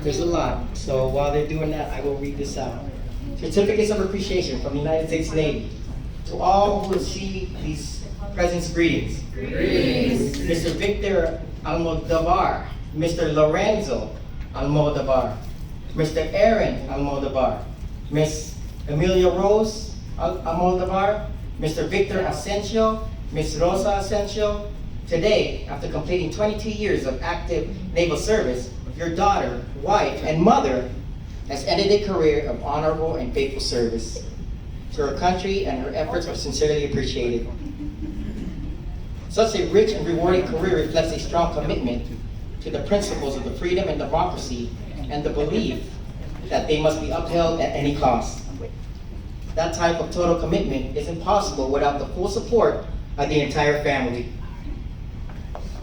There's a lot, so while they're doing that, I will read this out. Certificates of appreciation from the United States Navy. To all who receive these presents, greetings. Greetings. Mr. Victor Almodovar, Mr. Lorenzo Almodovar, Mr. Aaron Almodovar, Miss Emilia Rose Almodovar, Mr. Victor Asensio, Miss Rosa Asensio. Today, after completing 22 years of active naval service, your daughter, wife, and mother has ended a career of honorable and faithful service to her country, and her efforts are sincerely appreciated. Such a rich and rewarding career reflects a strong commitment to the principles of the freedom and democracy and the belief that they must be upheld at any cost. That type of total commitment is impossible without the full support of the entire family.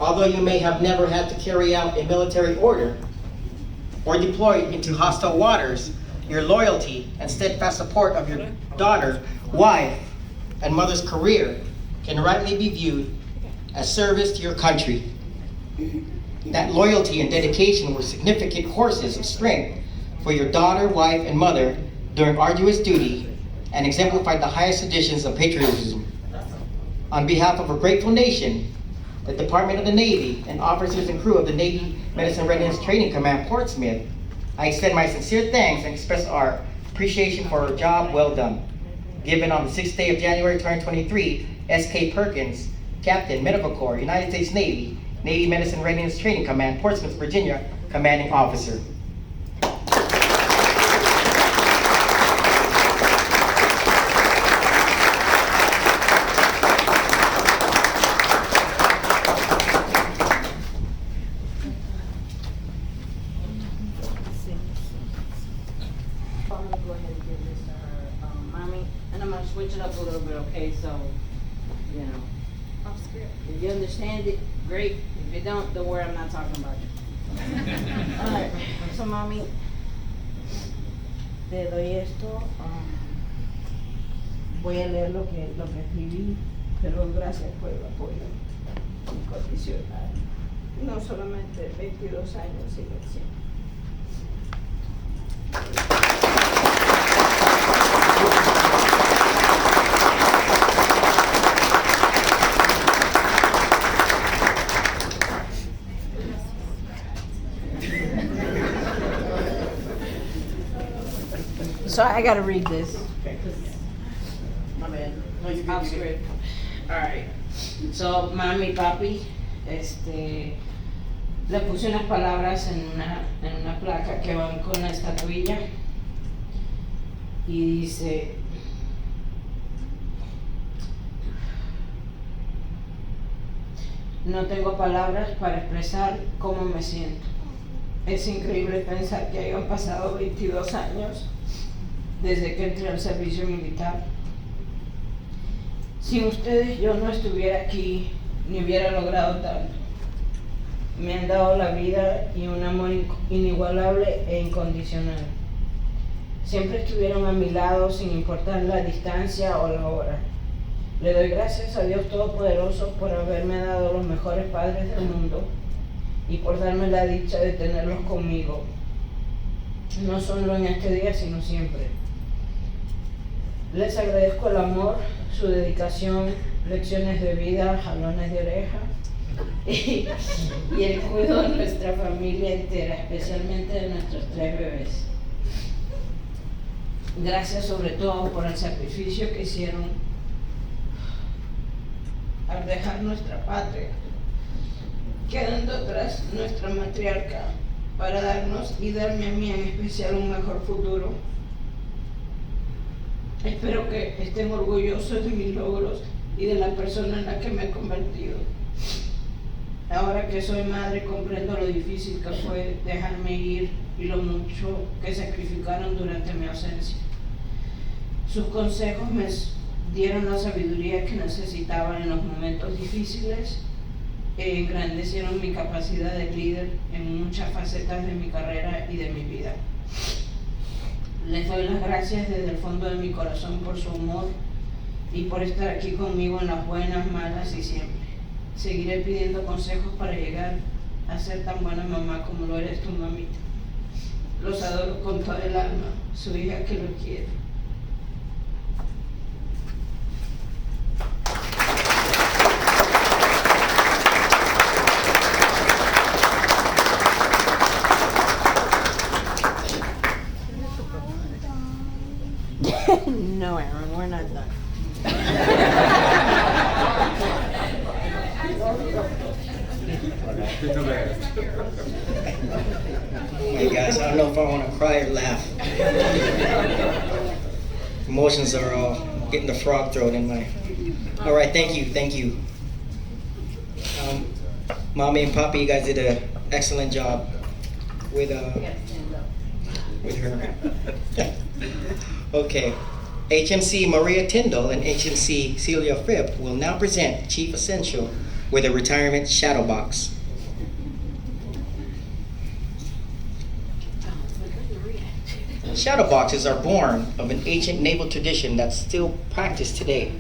Although you may have never had to carry out a military order or deploy into hostile waters, your loyalty and steadfast support of your daughter, wife, and mother's career can rightly be viewed as service to your country. That loyalty and dedication were significant courses of strength for your daughter, wife, and mother during arduous duty and exemplified the highest traditions of patriotism. On behalf of a grateful nation, the Department of the Navy, and officers and crew of the Navy Medicine Readiness Training Command, Portsmouth, I extend my sincere thanks and express our appreciation for a job well done. Given on the 6th day of January 2023, S.K. Perkins, Captain, Medical Corps, United States Navy, Navy Medicine Readiness Training Command, Portsmouth, Virginia, Commanding Officer. Switch it up a little bit, okay? So, you know, if you understand it, great. If you don't worry, I'm not talking about you. Alright, so mami, te doy esto. Voy a leer lo que escribí, pero gracias por el apoyo incondicional. No solamente 22 años, sino siempre. So I gotta read this. My bad. Off script. Alright. So, mami, papi, le puse unas palabras en una placa que van con la estatuilla. Y dice: no tengo palabras para expresar cómo me siento. Es increíble pensar que hayan pasado 22 años desde que entré al servicio militar. Sin ustedes yo no estuviera aquí ni hubiera logrado tanto. Me han dado la vida y un amor inigualable e incondicional. Siempre estuvieron a mi lado sin importar la distancia o la hora. Le doy gracias a Dios Todopoderoso por haberme dado los mejores padres del mundo y por darme la dicha de tenerlos conmigo, no solo en este día, sino siempre. Les agradezco el amor, su dedicación, lecciones de vida, jalones de oreja y el cuidado de nuestra familia entera, especialmente de nuestros 3 bebés. Gracias sobre todo por el sacrificio que hicieron al dejar nuestra patria, quedando atrás nuestra matriarca para darnos y darme a mí en especial un mejor futuro. Espero que estén orgullosos de mis logros y de la persona en la que me he convertido. Ahora que soy madre comprendo lo difícil que fue dejarme ir y lo mucho que sacrificaron durante mi ausencia. Sus consejos me dieron la sabiduría que necesitaba en los momentos difíciles e engrandecieron mi capacidad de líder en muchas facetas de mi carrera y de mi vida. Les doy las gracias desde el fondo de mi corazón por su amor y por estar aquí conmigo en las buenas, malas y siempre. Seguiré pidiendo consejos para llegar a ser tan buena mamá como lo eres tu mamita. Los adoro con todo el alma, su hija que lo quiere. No, Aaron, we're not done. Oh my gosh, I don't know if I want to cry or laugh. Emotions are all getting the frog throat in my. All right, thank you. Mommy and Papi, you guys did an excellent job with her. Okay. HMC Maria Tyndall and HMC Celia Fripp will now present Chief Essential with a retirement shadow box. Shadow boxes are born of an ancient naval tradition that's still practiced today,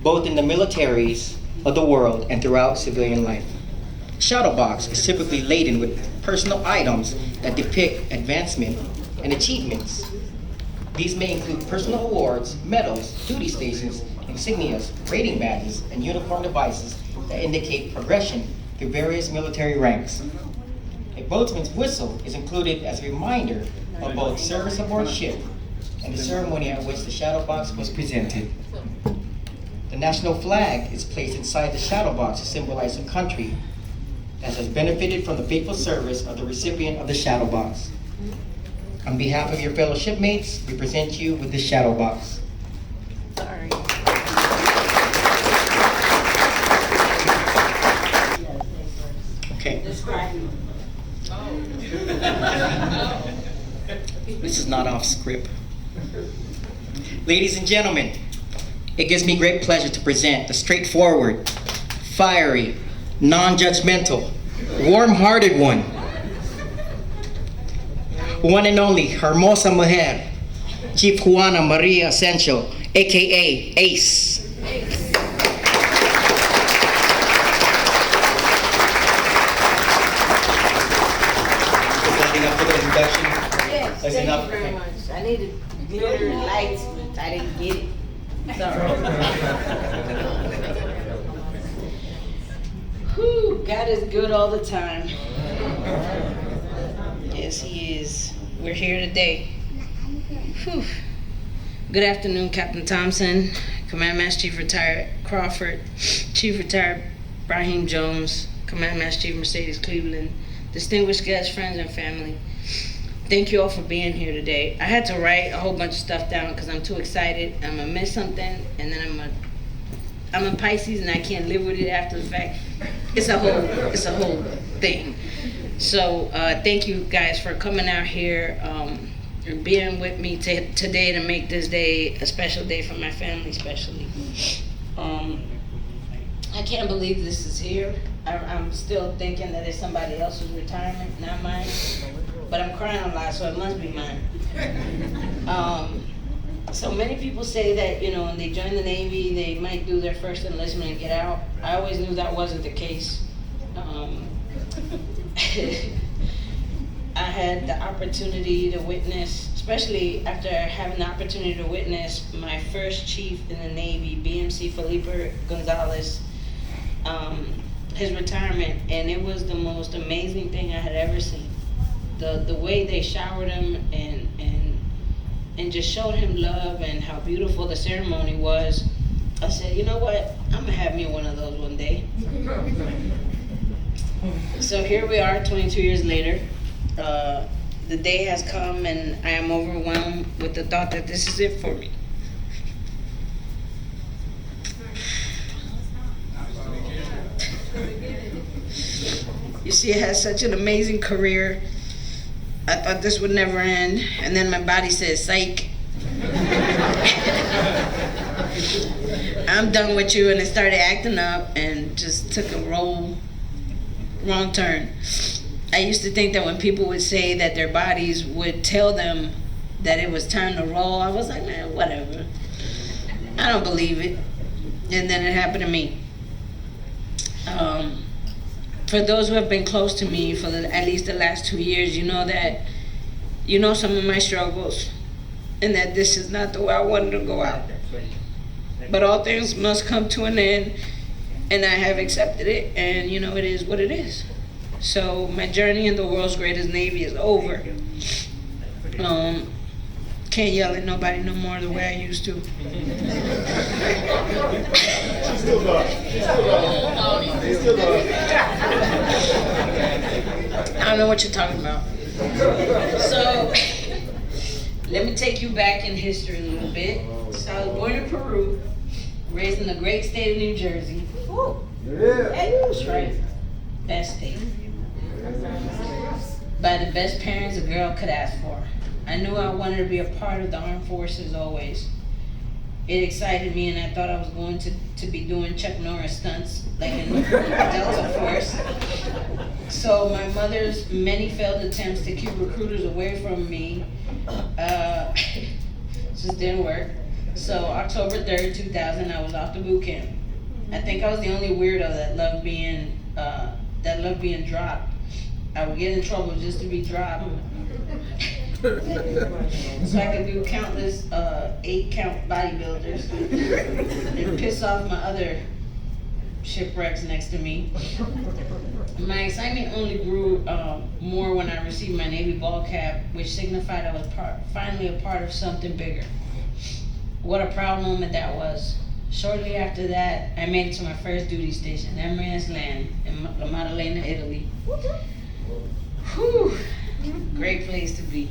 both in the militaries of the world and throughout civilian life. Shadow box is typically laden with personal items that depict advancement and achievements. These may include personal awards, medals, duty stations, insignias, rating badges, and uniform devices that indicate progression through various military ranks. A boatsman's whistle is included as a reminder of both service aboard ship and the ceremony at which the shadow box was presented. The national flag is placed inside the shadow box to symbolize a country that has benefited from the faithful service of the recipient of the shadow box. On behalf of your fellow shipmates, we present you with this shadow box. Sorry. Okay. This is not off script. Ladies and gentlemen, it gives me great pleasure to present the straightforward, fiery, non-judgmental, warm-hearted one and only Hermosa Mujer, Chief Juana Maria Asensio, aka Ace. Is that enough for the introduction? Yes, That's thank enough? you very Okay. much. I needed glitter and lights, but I didn't get it. Sorry. Whew, God is good all the time. Yes, He is. We're here today. Whew. Good afternoon, Captain Thompson, Command Master Chief Retired Crawford, Chief Retired Brahim Jones, Command Master Chief Mercedes Cleveland, distinguished guests, friends, and family. Thank you all for being here today. I had to write a whole bunch of stuff down because I'm too excited. I'm gonna miss something, and then I'm a Pisces, and I can't live with it after the fact. It's a whole thing. So thank you guys for coming out here and being with me today to make this day a special day for my family, especially. I can't believe this is here. I'm still thinking that it's somebody else's retirement, not mine. But I'm crying a lot, so it must be mine. So many people say that, when they join the Navy, they might do their first enlistment and get out. I always knew that wasn't the case. I had the opportunity to witness, especially after having the opportunity to witness my first chief in the Navy, BMC Felipe Gonzalez, his retirement, and it was the most amazing thing I had ever seen. The way they showered him and just showed him love and how beautiful the ceremony was. I said, you know what? I'm gonna have me one of those one day. So here we are 22 years later. The day has come and I am overwhelmed with the thought that this is it for me. You see, I had such an amazing career. I thought this would never end, and then my body said, psych. I'm done with you, and it started acting up and just took a wrong turn. I used to think that when people would say that their bodies would tell them that it was time to roll, I was like, man, whatever. I don't believe it. And then it happened to me. For those who have been close to me for at least the last 2 years, you know some of my struggles, and that this is not the way I wanted to go out. But all things must come to an end, and I have accepted it, and it is what it is. So my journey in the world's greatest Navy is over. Can't yell at nobody no more the way I used to. I don't know what you're talking about. So, let me take you back in history a little bit. So I was born in Peru, raised in the great state of New Jersey. Hey, that's right. Best state. By the best parents a girl could ask for. I knew I wanted to be a part of the armed forces always. It excited me, and I thought I was going to be doing Chuck Norris stunts, like in Delta Force. So my mother's many failed attempts to keep recruiters away from me just didn't work. So October 3rd, 2000, I was off to boot camp. I think I was the only weirdo that loved being dropped. I would get in trouble just to be dropped. So I could do countless 8-count bodybuilders and piss off my other shipwrecks next to me. My excitement only grew more when I received my Navy ball cap, which signified I was finally a part of something bigger. What a proud moment that was. Shortly after that, I made it to my first duty station, Emirates Land in La Maddalena, Italy. Whew, great place to be.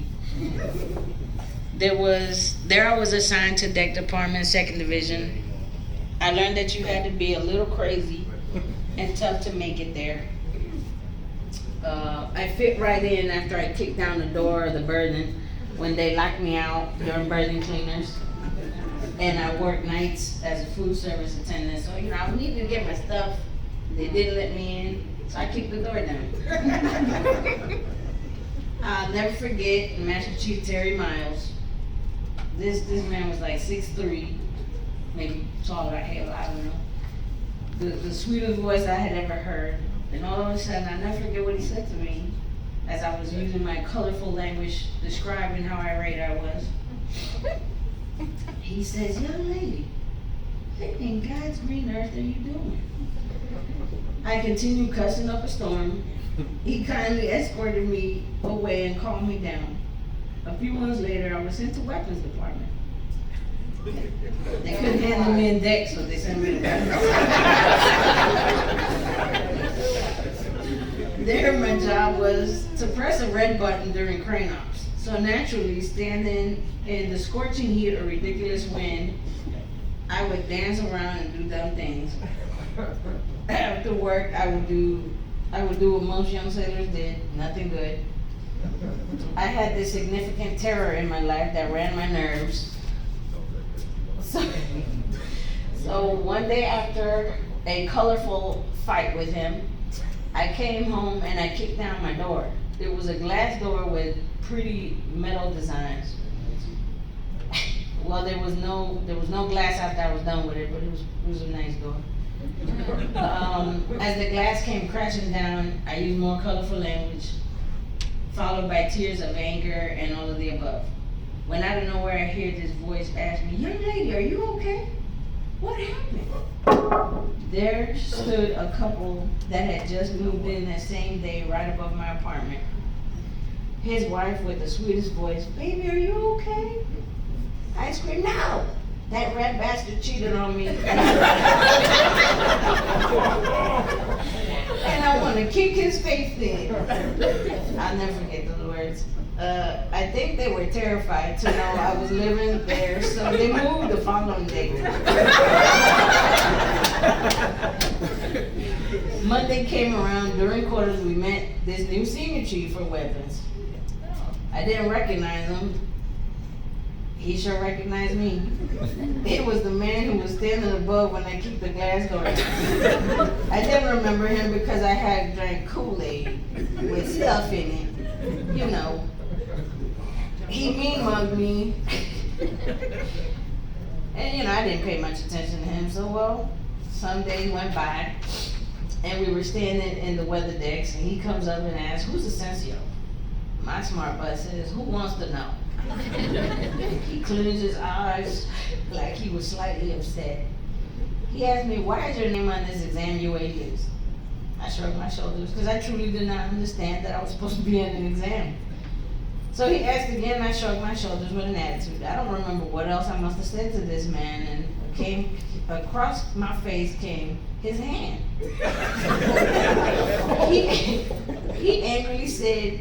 There I was assigned to Deck Department, 2nd Division. I learned that you had to be a little crazy and tough to make it there. I fit right in after I kicked down the door of the berthing when they locked me out during berthing cleaners. And I worked nights as a food service attendant. So, I needed to get my stuff. They didn't let me in, so I kicked the door down. I'll never forget Master Chief Terry Miles. This man was like 6'3", maybe taller, I don't know. The sweetest voice I had ever heard. And all of a sudden, I'll never forget what he said to me as I was using my colorful language describing how irate I was. He says, young lady, what in God's green earth are you doing? I continued cussing up a storm. He kindly escorted me away and calmed me down. A few months later, I was sent to weapons department. They couldn't handle me in deck, so they sent me to weapons. There, my job was to press a red button during crane ops. So naturally, standing in the scorching heat or ridiculous wind, I would dance around and do dumb things. After work, I would do what most young sailors did, nothing good. I had this significant terror in my life that ran my nerves. So one day after a colorful fight with him, I came home and I kicked down my door. It was a glass door with pretty metal designs. Well, there was no glass after I was done with it, but it was a nice door. As the glass came crashing down, I used more colorful language, followed by tears of anger and all of the above. When out of nowhere I hear this voice ask me, young lady, are you okay? What happened? There stood a couple that had just moved in that same day right above my apartment. His wife with the sweetest voice, baby, are you okay? I screamed, no! That rat bastard cheated on me. And I want to kick his face in. I'll never forget those words. I think they were terrified to know I was living there, so they moved the following day. Monday came around, during quarters we met this new senior chief for weapons. I didn't recognize him. He sure recognized me. It was the man who was standing above when I kicked the glass door down. I didn't remember him because I had drank Kool-Aid with stuff in it. You know. He mean-mugged me. And you know, I didn't pay much attention to him, so well, some days went by, and we were standing in the weather decks, and he comes up and asks, "Who's Asensio?" My smart butt says, "Who wants to know?" He closed his eyes like he was slightly upset. He asked me, "Why is your name on this exam UA list?" I shrugged my shoulders because I truly did not understand that I was supposed to be in an exam. So he asked again, and I shrugged my shoulders with an attitude. I don't remember what else I must have said to this man, and came across my face came his hand. He angrily said,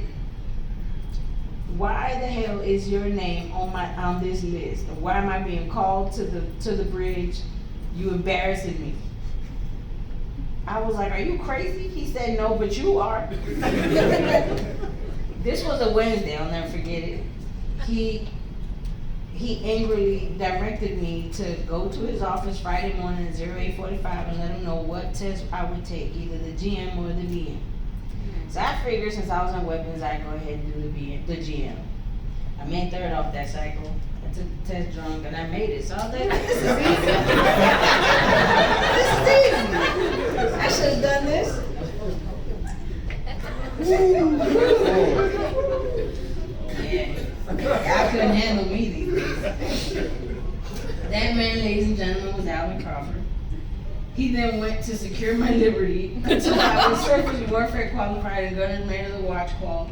"Why the hell is your name on this list? And why am I being called to the bridge? You embarrassing me." I was like, "Are you crazy?" He said, "No, but you are." This was a Wednesday, I'll never forget it. He angrily directed me to go to his office Friday morning at 08:45 and let him know what test I would take, either the GM or the BM. So I figured since I was on weapons, I'd go ahead and do the GM. I made third off that cycle. I took the test drunk and I made it. So I was like, this is easy. This is easy. I should have done this. Yeah, y'all couldn't handle me these days. That man, ladies and gentlemen, was Alvin Crawford. He then went to secure my liberty until I was surface warfare qualified and gunner's mate of the watch call,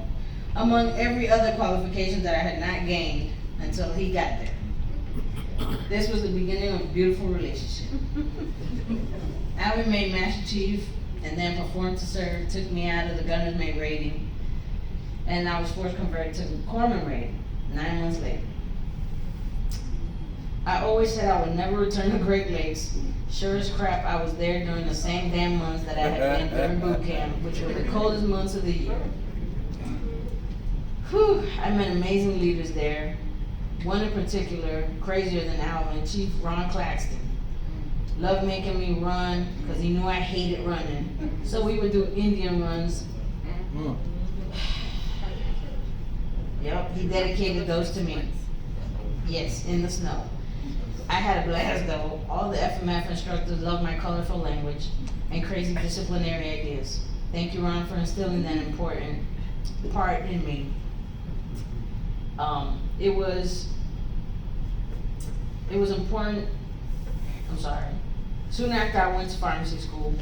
among every other qualification that I had not gained until he got there. This was the beginning of a beautiful relationship. Alvin made Master Chief and then performed to serve, took me out of the gunner's mate rating, and I was forced converted to the corpsman rating 9 months later. I always said I would never return to Great Lakes. Sure as crap, I was there during the same damn months that I had been during boot camp, which were the coldest months of the year. Whew, I met amazing leaders there. One in particular, crazier than Alvin, Chief Ron Claxton. Loved making me run because he knew I hated running. So we would do Indian runs. Yep, he dedicated those to me. Yes, in the snow. I had a blast though. All the FMF instructors loved my colorful language and crazy disciplinary ideas. Thank you, Ron, for instilling that important part in me. It was important. I'm sorry. Soon after I went to pharmacy school,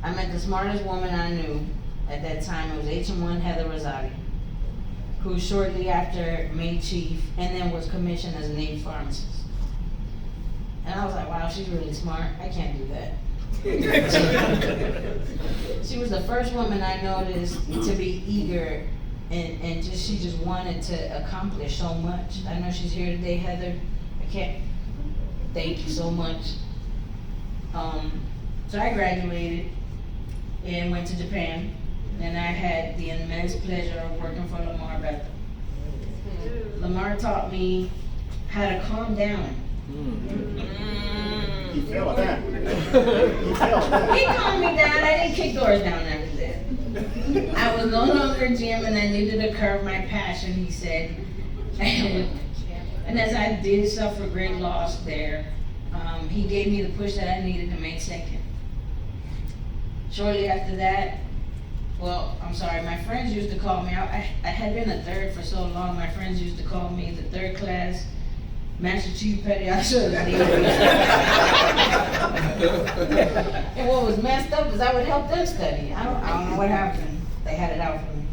I met the smartest woman I knew at that time. It was HM1 Heather Rosati, who shortly after made chief and then was commissioned as a named pharmacist. And I was like, wow, she's really smart. I can't do that. She was the first woman I noticed to be eager and she just wanted to accomplish so much. I know she's here today, Heather. I can't thank you so much. So I graduated and went to Japan, and I had the immense pleasure of working for Lamar Bethel. Lamar taught me how to calm down. You felt that. He calmed me down. I didn't kick doors down after that. I was no longer Jim, and I needed to curb my passion, he said. And as I did suffer great loss there, he gave me the push that I needed to make second. Shortly after that, well, I'm sorry, my friends used to call me out. I had been a third for so long, my friends used to call me the third class Master Chief Petty Officer of the Navy. And what was messed up is I would help them study. I don't know what happened. They had it out for me.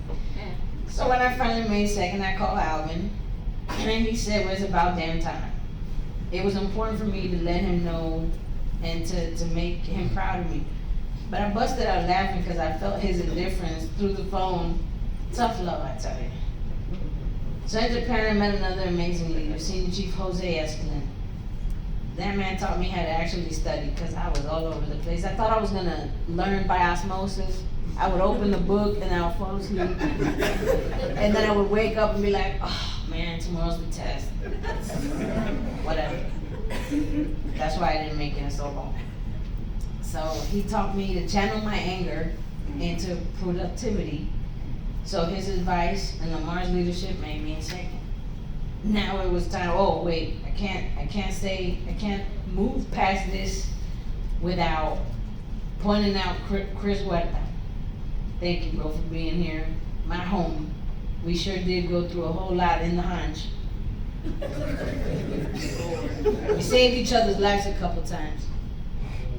So when I finally made second, I called Alvin, and he said, well, it's about damn time. It was important for me to let him know and to make him proud of me. But I busted out laughing because I felt his indifference through the phone. Tough love, I tell you. So in Japan, I met another amazing leader, Senior Chief Jose Escalin. That man taught me how to actually study because I was all over the place. I thought I was gonna learn by osmosis. I would open the book and I would fall asleep. And then I would wake up and be like, oh man, tomorrow's the test. Whatever. That's why I didn't make it so long. So he taught me to channel my anger into productivity. So his advice and Lamar's leadership made me insane. Now it was time, oh wait, I can't move past this without pointing out Chris Huerta. Thank you, bro, for being here. My homie. We sure did go through a whole lot in the hunch. We saved each other's lives a couple times.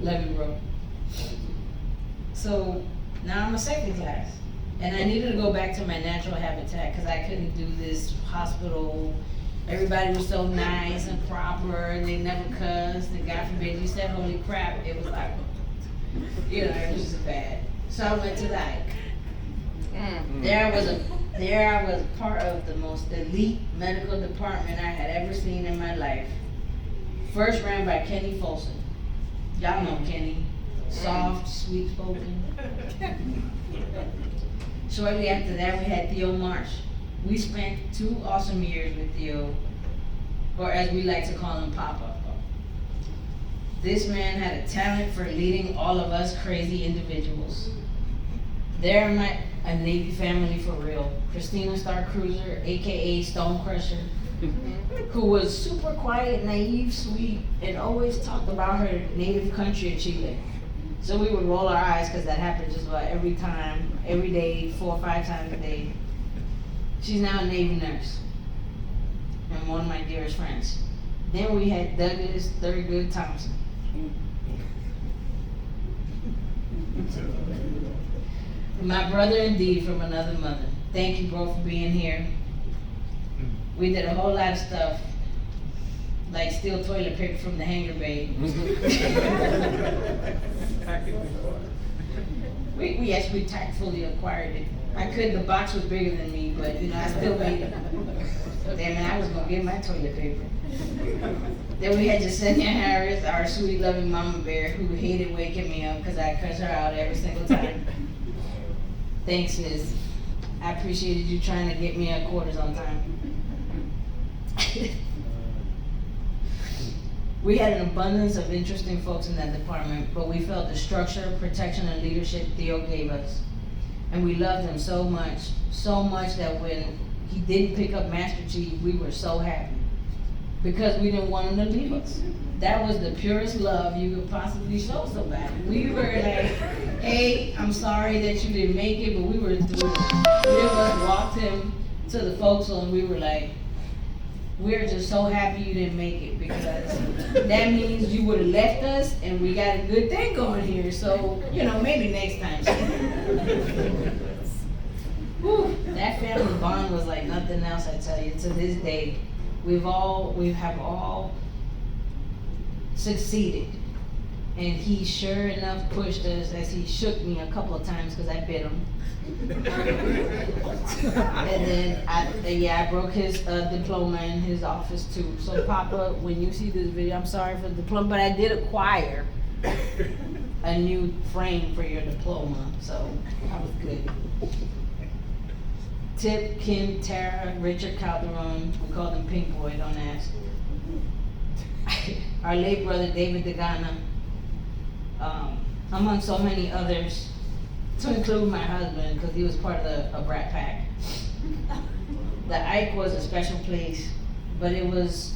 Love you, bro. So now I'm a second class. And I needed to go back to my natural habitat because I couldn't do this hospital. Everybody was so nice and proper and they never cussed. And God forbid you said holy crap, it was like, it was just bad. So I went to the Ike. There I was part of the most elite medical department I had ever seen in my life. First ran by Kenny Folsom. Y'all know Kenny. Soft, sweet spoken. Shortly after that, we had Theo Marsh. We spent 2 awesome years with Theo, or as we like to call him, Papa. This man had a talent for leading all of us crazy individuals. They're a Navy family for real. Christina Star Cruiser, AKA Stone Crusher, who was super quiet, naive, sweet, and always talked about her native country of Chile. So we would roll our eyes because that happened just about every day, 4 or 5 times a day. She's now a Navy nurse and one of my dearest friends. Then we had Douglas Thurgood Thompson. My brother indeed from another mother. Thank you, bro, for being here. We did a whole lot of stuff, like steal toilet paper from the hangar bay. We actually tactfully acquired it. The box was bigger than me, but I still made it. Damn it, I was gonna get my toilet paper. Then we had Jasenia Harris, our sweet loving mama bear, who hated waking me up because I cuss her out every single time. Thanks, sis. I appreciated you trying to get me at quarters on time. We had an abundance of interesting folks in that department, but we felt the structure, protection, and leadership Theo gave us. And we loved him so much that when he didn't pick up Master Chief, we were so happy. Because we didn't want him to leave us. That was the purest love you could possibly show somebody. We were like, hey, I'm sorry that you didn't make it, but we were through. 3 of us walked him to the forecastle and we were like, we're just so happy you didn't make it because that means you would have left us and we got a good thing going here. So, maybe next time. Whew, that family bond was like nothing else, I tell you. To this day, we have all succeeded. And he sure enough pushed us as he shook me a couple of times because I bit him. And then I broke his diploma in his office too. So Papa, when you see this video, I'm sorry for the diploma, but I did acquire a new frame for your diploma, so that was good. Tip, Kim, Tara, Richard Calderon, we call them Pink Boy, don't ask. Our late brother David DeGana, among so many others, to include my husband, because he was part of a brat pack. The Ike was a special place, but it was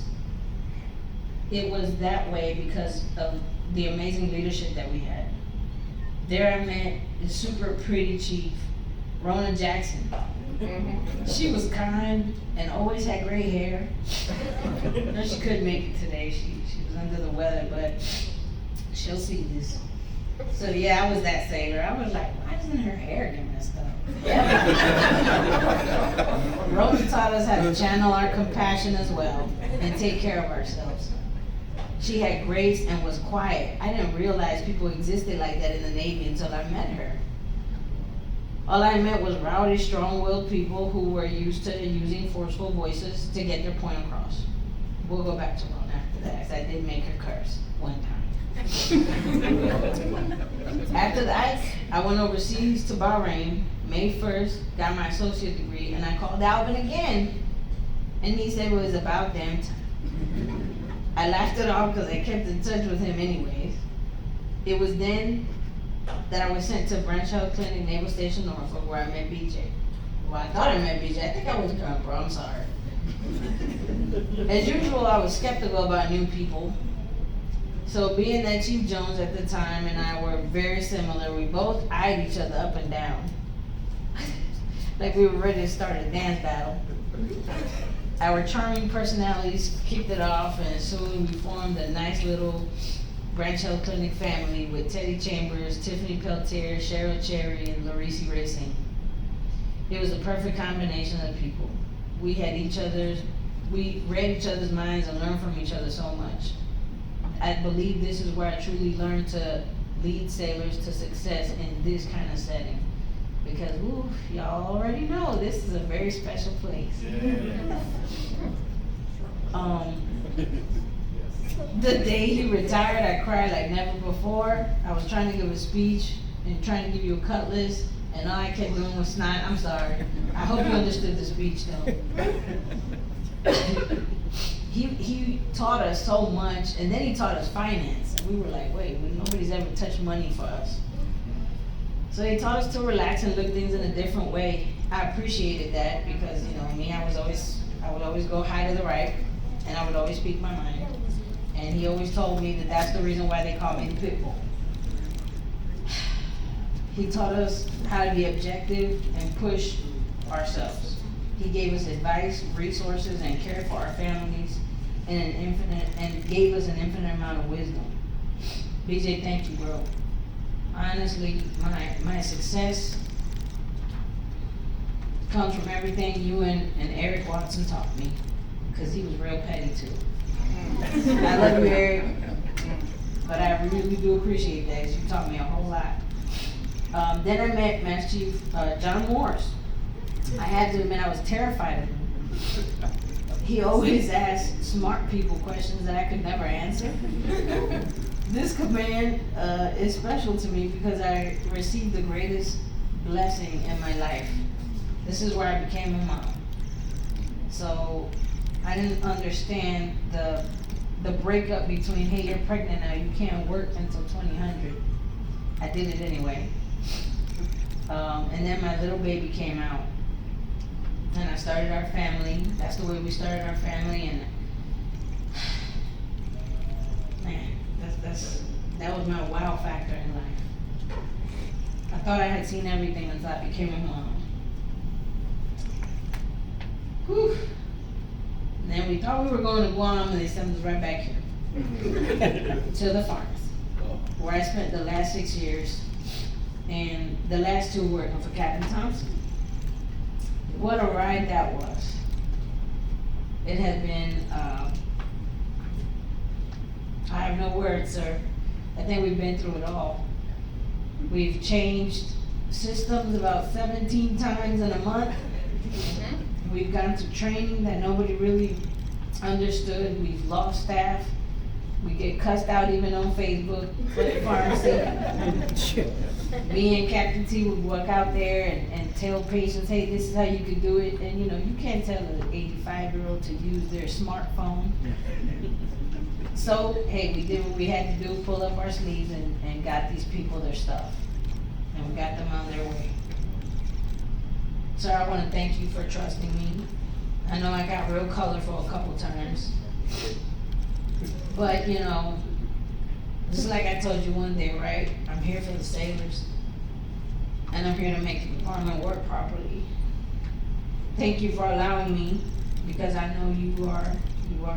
that way because of the amazing leadership that we had. There I met the super pretty chief, Rona Jackson. She was kind and always had gray hair. No, she couldn't make it today. She was under the weather, but she'll see this. So yeah, I was that sailor. I was like, why doesn't her hair get messed up? Rona taught us how to channel our compassion as well and take care of ourselves. She had grace and was quiet. I didn't realize people existed like that in the Navy until I met her. All I met was rowdy, strong-willed people who were used to using forceful voices to get their point across. We'll go back to Rona after that, 'cause I did make her curse one time. After the Ike, I went overseas to Bahrain, May 1st, got my associate degree, and I called Alvin again, and he said it was about damn time. I laughed it off because I kept in touch with him anyways. It was then that I was sent to Branch Health Clinic, Naval Station, Norfolk, where I met BJ. Well, I thought I met BJ. I think I was drunk, bro. I'm sorry. As usual, I was skeptical about new people. So being that Chief Jones at the time and I were very similar, we both eyed each other up and down. Like we were ready to start a dance battle. Our charming personalities kicked it off, and soon we formed a nice little Branch Health Clinic family with Teddy Chambers, Tiffany Peltier, Cheryl Cherry, and Larisi Racing. It was a perfect combination of people. We read each other's minds and learned from each other so much. I believe this is where I truly learned to lead sailors to success in this kind of setting. Because, ooh, y'all already know this is a very special place. The day he retired, I cried like never before. I was trying to give a speech and trying to give you a cutlass, and all I kept doing was snot. I'm sorry. I hope you understood the speech though. He taught us so much, and then he taught us finance. And we were like, wait, nobody's ever touched money for us. So he taught us to relax and look things in a different way. I appreciated that because, you know, me, I would always go high to the right, and I would always speak my mind. And he always told me that that's the reason why they call me the pit bull. He taught us how to be objective and push ourselves. He gave us advice, resources, and care for our families, and gave us an infinite amount of wisdom. BJ, thank you, bro. Honestly, my success comes from everything you and Eric Watson taught me, because he was real petty too. I love you, Eric, but I really do appreciate that, because you taught me a whole lot. Then I met Master Chief John Morris. I had to admit I was terrified of him. He always asked smart people questions that I could never answer. This command is special to me because I received the greatest blessing in my life. This is where I became a mom. So I didn't understand the breakup between, hey, you're pregnant now, you can't work until 2000. I did it anyway. And then my little baby came out. And I started our family. That's the way we started our family. And man, that was my wow factor in life. I thought I had seen everything until I became a mom. Whew. And then we thought we were going to Guam, and they sent us right back here to the farms, where I spent the last 6 years, and the last 2 working for Captain Thompson. What a ride that was. It had been, I have no words, sir. I think we've been through it all. We've changed systems about 17 times in a month. We've gone to training that nobody really understood. We've lost staff. We get cussed out even on Facebook for the pharmacy. Me and Captain T would walk out there and tell patients, hey, this is how you could do it. And you know, you can't tell an 85-year-old to use their smartphone. So, hey, we did what we had to do, pull up our sleeves and got these people their stuff. And we got them on their way. Sir, I want to thank you for trusting me. I know I got real colorful a couple times. But, you know, just like I told you one day, right? I'm here for the sailors. And I'm here to make the department work properly. Thank you for allowing me, because I know you are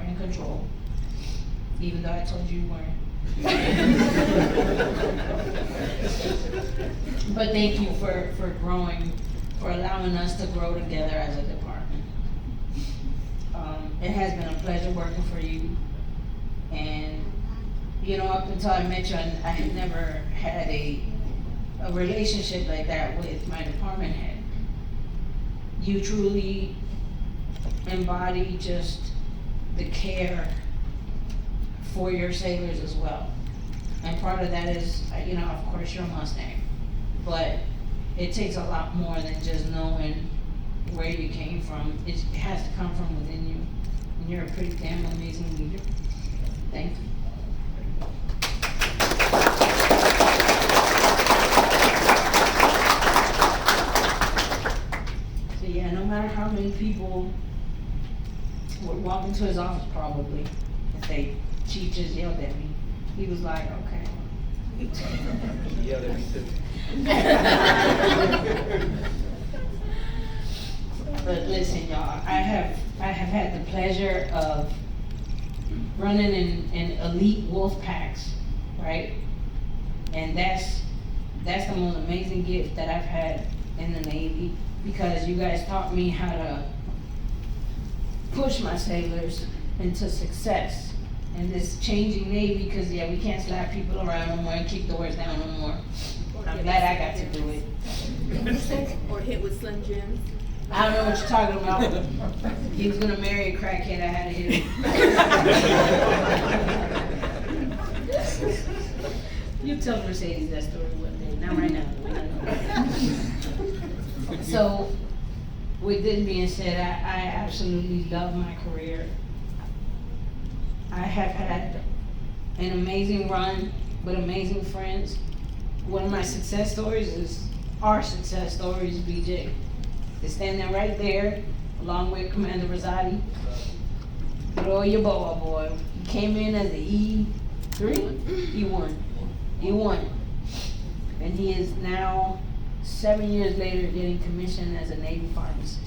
in control. Even though I told you you weren't. But thank you for growing, for allowing us to grow together as a department. It has been a pleasure working for you. And, you know, up until I met you, I had never had a relationship like that with my department head. You truly embody just the care for your sailors as well. And part of that is, you know, of course, you're a Mustang, but it takes a lot more than just knowing where you came from. It has to come from within you. And you're a pretty damn amazing leader. Thank you. So yeah, no matter how many people would walk into his office probably and say, Chief just yelled at me, he was like, okay. Yeah, that me too. But listen, y'all, I have had the pleasure of running in elite wolf packs, right? And that's the most amazing gift that I've had in the Navy, because you guys taught me how to push my sailors into success in this changing Navy, because yeah, we can't slap people around no more and keep doors down no more. I'm glad I got to do it. Or hit with Slim Jims. I don't know what you're talking about. He was gonna marry a crackhead, I had to hit him. You tell Mercedes that story one day, not right now. So, with this being said, I absolutely love my career. I have had an amazing run with amazing friends. One of my success stories is our success stories, BJ. They're standing right there, along with Commander Rosati. Throw your boa, boy. He came in as an E3, E1. And he is now, 7 years later, getting commissioned as a Navy pharmacist.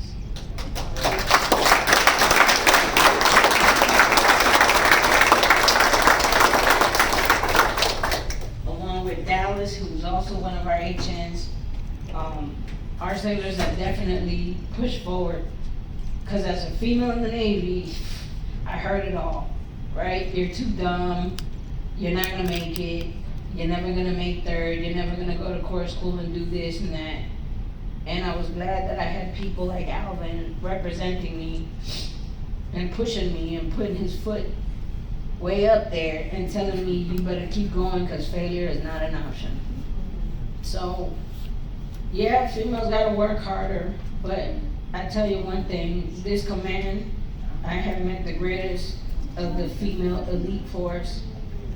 Along with Dallas, who's also one of our HNs. Our sailors have definitely pushed forward, because as a female in the Navy, I heard it all, right? You're too dumb, you're not gonna make it, you're never gonna make third, you're never gonna go to court school and do this and that. And I was glad that I had people like Alvin representing me and pushing me and putting his foot way up there and telling me, you better keep going because failure is not an option. So, yeah, females gotta work harder, but I tell you one thing, this command, I have met the greatest of the female elite force.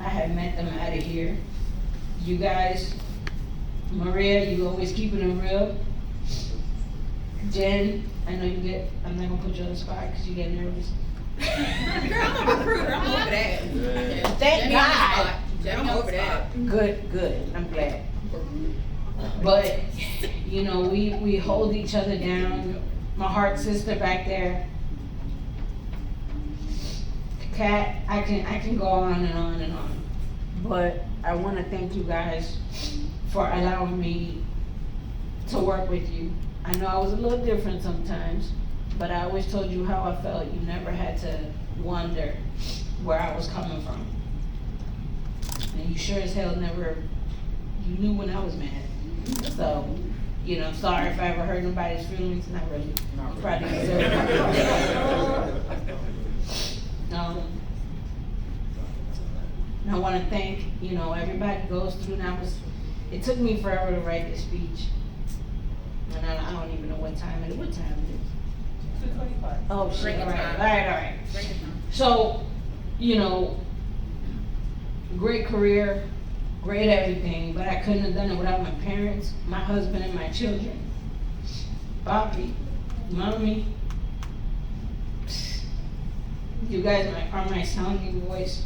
I have met them out of here. You guys, Maria, you always keeping it real. Jen, I know you get, I'm not gonna put you on the spot because you get nervous. Girl, I'm a recruiter. I'm over that. Thank God. I'm over that. Good, I'm glad. But, you know, we hold each other down. My heart sister back there, Kat, I can go on and on and on. But I want to thank you guys for allowing me to work with you. I know I was a little different sometimes, but I always told you how I felt. You never had to wonder where I was coming from. And you sure as hell never, you knew when I was mad. So, you know, sorry if I ever hurt nobody's feelings, not really. Probably deserve it. I want to thank, you know, everybody goes through now. It took me forever to write this speech. And I don't even know what time it is. What time is it? 2:25. Oh, shit, Bring it all right. down. So, you know, great career, great everything, but I couldn't have done it without my parents, my husband, and my children. Papi, mommy, you guys are my sounding voice.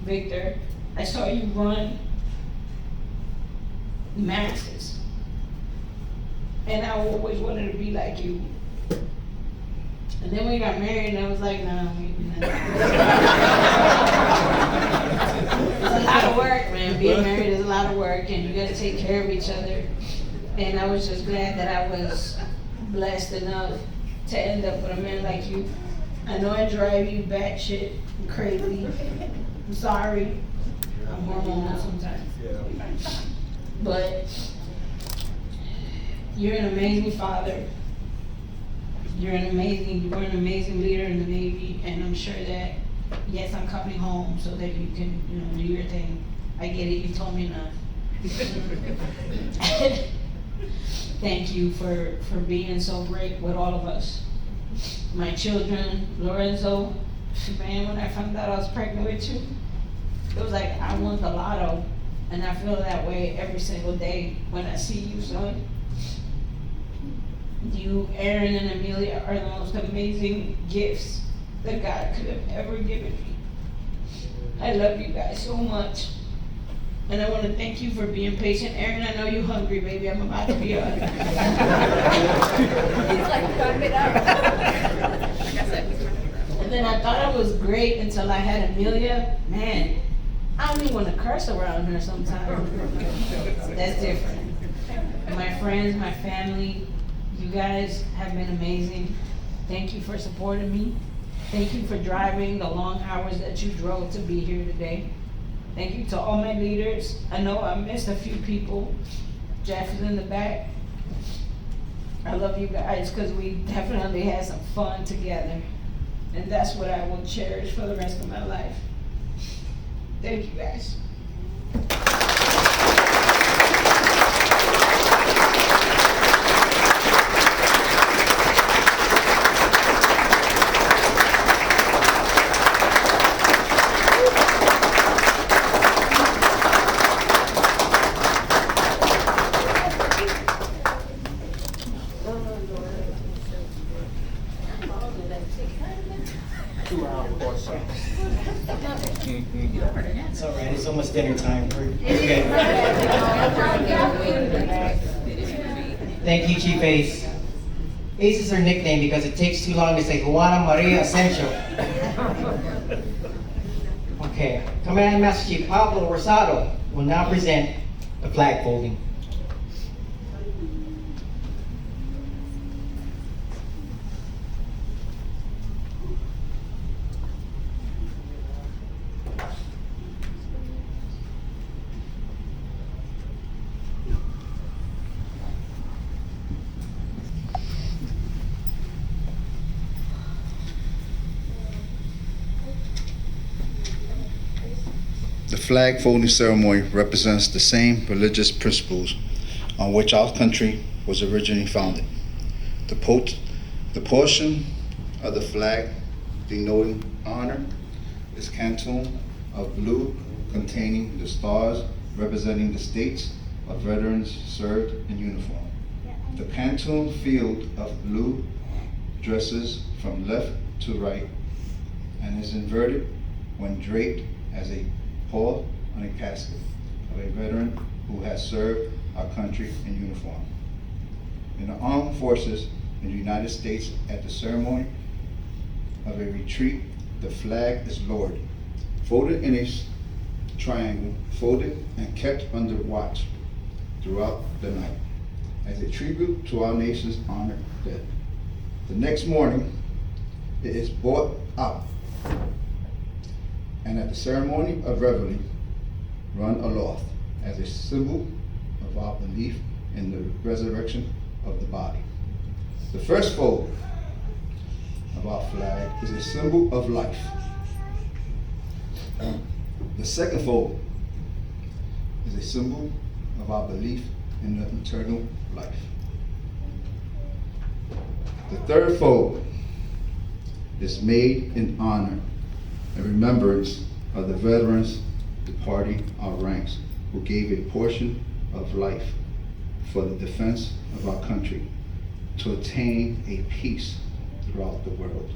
Victor, I saw you run masses, and I always wanted to be like you. And then we got married, and I was like, nah, maybe not. It's a lot of work, man. Being married is a lot of work, and you gotta take care of each other. And I was just glad that I was blessed enough to end up with a man like you. I know I drive you batshit crazy. I'm sorry. I'm hormonal sometimes. But you're an amazing father. You were an amazing leader in the Navy, and I'm sure that yes, I'm coming home so that you can, do your thing. I get it, you told me not. Thank you for being so great with all of us. My children, Lorenzo, man, when I found out I was pregnant with you, it was like I won the lotto. And I feel that way every single day when I see you, son. You, Aaron, and Amelia are the most amazing gifts that God could have ever given me. I love you guys so much. And I want to thank you for being patient. Aaron, I know you're hungry, baby. I'm about to be hungry. He's like, cut it out. And then I thought I was great until I had Amelia. Man, I don't even want to curse around her sometimes. That's different. My friends, my family, you guys have been amazing. Thank you for supporting me. Thank you for driving the long hours that you drove to be here today. Thank you to all my leaders. I know I missed a few people. Jeff is in the back. I love you guys because we definitely had some fun together. And that's what I will cherish for the rest of my life. Thank you guys. It's all right, it's almost dinner time. We're good. Thank you, Chief Ace. Ace is her nickname because it takes too long to say Juana Maria Asensio. Okay, Command Master Chief Pablo Rosado will now present the flag folding. The flag folding ceremony represents the same religious principles on which our country was originally founded. The portion of the flag denoting honor is canton of blue containing the stars representing the states of veterans served in uniform. The canton field of blue dresses from left to right and is inverted when draped as a pall on a casket of a veteran who has served our country in uniform. In the armed forces in the United States, at the ceremony of a retreat, the flag is lowered, folded in a triangle, folded and kept under watch throughout the night as a tribute to our nation's honored dead. The next morning, it is brought out and at the ceremony of reveille, run aloft as a symbol of our belief in the resurrection of the body. The first fold of our flag is a symbol of life. The second fold is a symbol of our belief in the eternal life. The third fold is made in honor and remembrance of the veterans departing our ranks who gave a portion of life for the defense of our country to attain a peace throughout the world.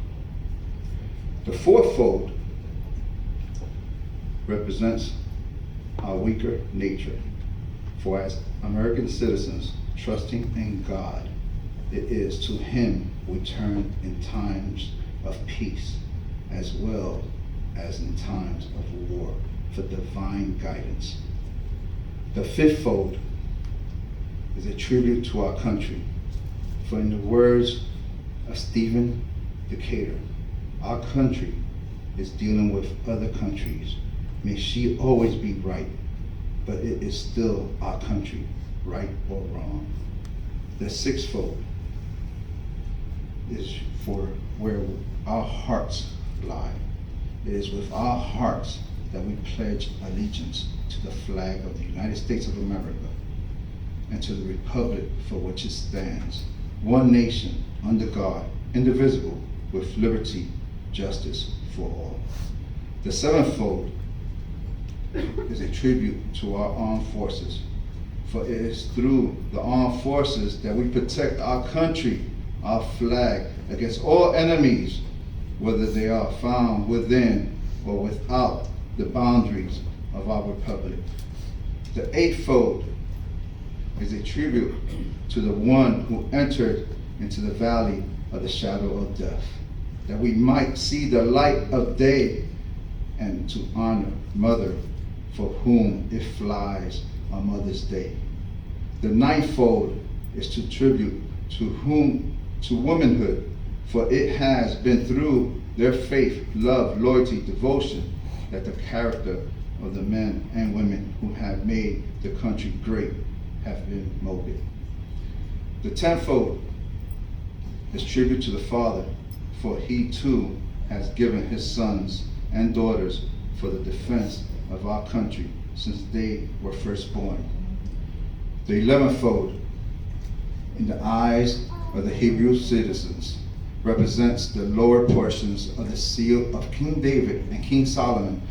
The fourth fold represents our weaker nature, for as American citizens trusting in God, it is to Him we turn in times of peace as well as in times of war for divine guidance. The fifth fold is a tribute to our country, for in the words of Stephen Decatur, our country is dealing with other countries. May she always be right, but it is still our country, right or wrong. The sixth fold is for where our hearts lie. It is with our hearts that we pledge allegiance to the flag of the United States of America and to the republic for which it stands, one nation, under God, indivisible, with liberty, justice for all. The sevenfold is a tribute to our armed forces, for it is through the armed forces that we protect our country, our flag, against all enemies, whether they are found within or without the boundaries of our republic. The eightfold is a tribute to the one who entered into the valley of the shadow of death, that we might see the light of day, and to honor Mother, for whom it flies on Mother's Day. The ninefold is to tribute to womanhood, for it has been through their faith, love, loyalty, devotion, that the character of the men and women who have made the country great have been molded. The tenfold is tribute to the Father, for he too has given his sons and daughters for the defense of our country since they were first born. The elevenfold, in the eyes of the Hebrew citizens, represents the lower portions of the seal of King David and King Solomon,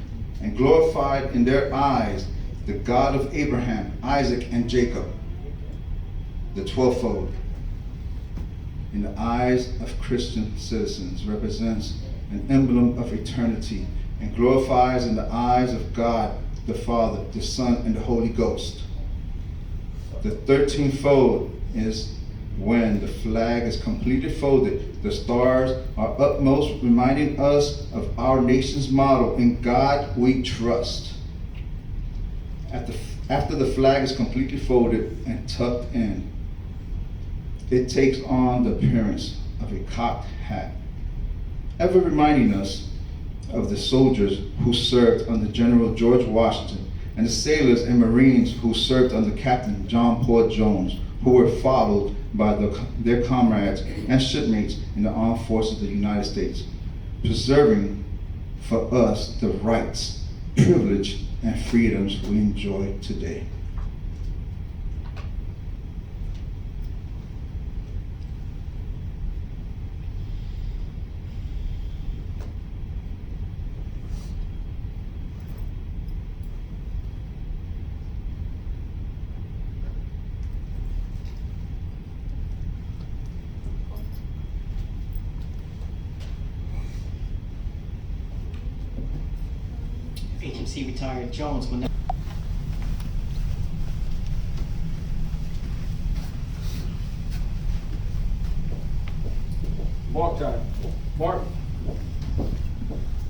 and glorified in their eyes the God of Abraham, Isaac, and Jacob. The twelvefold, in the eyes of Christian citizens, represents an emblem of eternity and glorifies in the eyes of God the Father, the Son, and the Holy Ghost. The 13-fold is when the flag is completely folded, the stars are upmost, reminding us of our nation's motto, "In God we trust." After the flag is completely folded and tucked in, it takes on the appearance of a cocked hat, ever reminding us of the soldiers who served under General George Washington and the sailors and Marines who served under Captain John Paul Jones, who were followed by their comrades and shipmates in the armed forces of the United States, preserving for us the rights, privilege, and freedoms we enjoy today. HMC retired Jones will now. Mark time. Mark.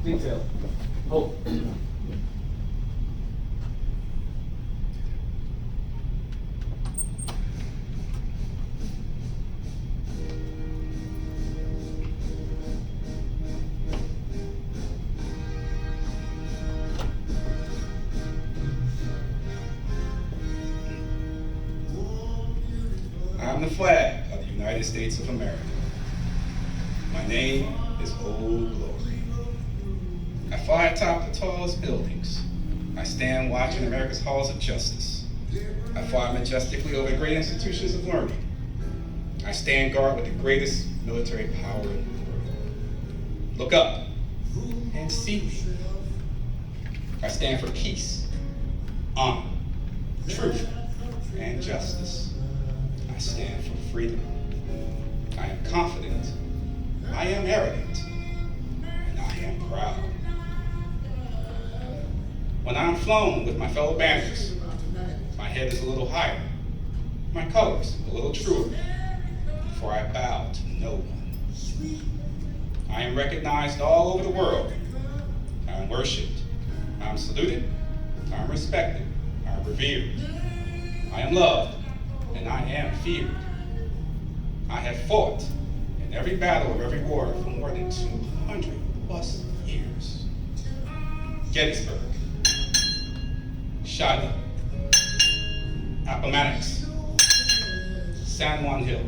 Detail. Hold. I'm the flag of the United States of America. My name is Old Glory. I fly atop the tallest buildings. I stand watching America's halls of justice. I fly majestically over the great institutions of learning. I stand guard with the greatest military power in the world. Look up and see me. I stand for peace, honor, truth, and justice. I stand for freedom. I am confident. I am arrogant. And I am proud. When I'm flown with my fellow banners, my head is a little higher, my colors a little truer, for I bow to no one. I am recognized all over the world. I am worshipped. I am saluted. I am respected. I am revered. I am loved. And I am feared. I have fought in every battle of every war for more than 200 plus years. Gettysburg, Shiloh, Appomattox, San Juan Hill,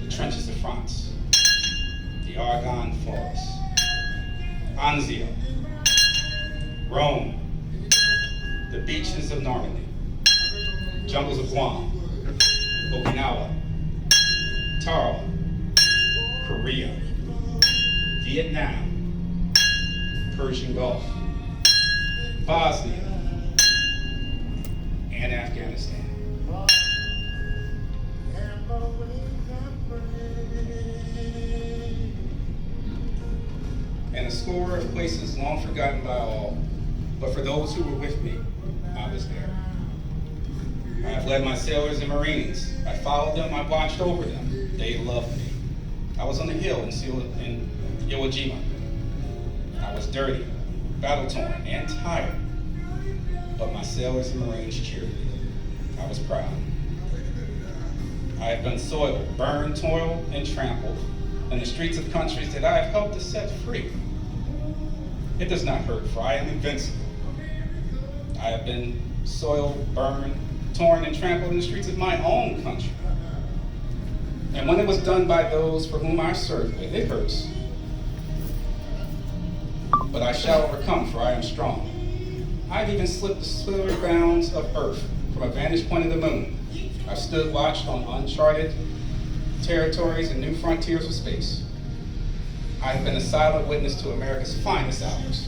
the trenches of France, the Argonne Forest, Anzio, Rome, the beaches of Normandy, jungles of Guam, Okinawa, Tarawa, Korea, Vietnam, Persian Gulf, Bosnia, and Afghanistan. And a score of places long forgotten by all, but for those who were with me, I was there. I have led my sailors and Marines. I followed them, I watched over them. They loved me. I was on the hill in Iwo Jima. I was dirty, battle-torn, and tired, but my sailors and Marines cheered me. I was proud. I have been soiled, burned, toiled, and trampled in the streets of countries that I have helped to set free. It does not hurt, for I am invincible. I have been soiled, burned, torn, and trampled in the streets of my own country. And when it was done by those for whom I served with, it hurts. But I shall overcome, for I am strong. I've even slipped the slippery bounds of earth from a vantage point of the moon. I've stood watch on uncharted territories and new frontiers of space. I have been a silent witness to America's finest hours.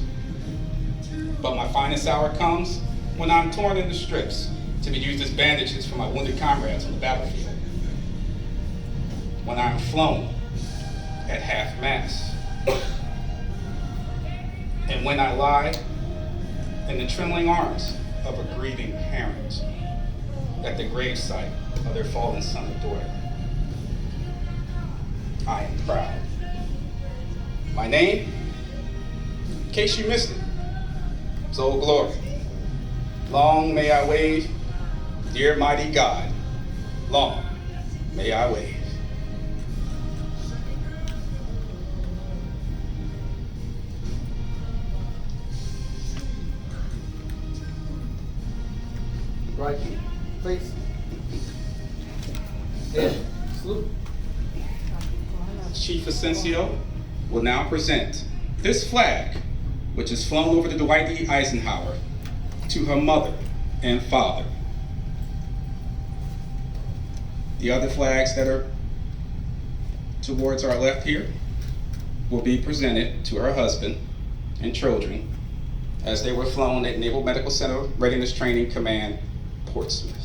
But my finest hour comes when I'm torn into strips to be used as bandages for my wounded comrades on the battlefield. When I am flown at half mast. And when I lie in the trembling arms of a grieving parent at the gravesite of their fallen son or daughter. I am proud. My name, in case you missed it, is Old Glory. Long may I wave, dear mighty God, long may I wave. Right, face. Head, salute. Chief Asensio will now present this flag, which is flown over to Dwight D. Eisenhower, to her mother and father. The other flags that are towards our left here will be presented to her husband and children as they were flown at Naval Medical Center Readiness Training Command, Portsmouth.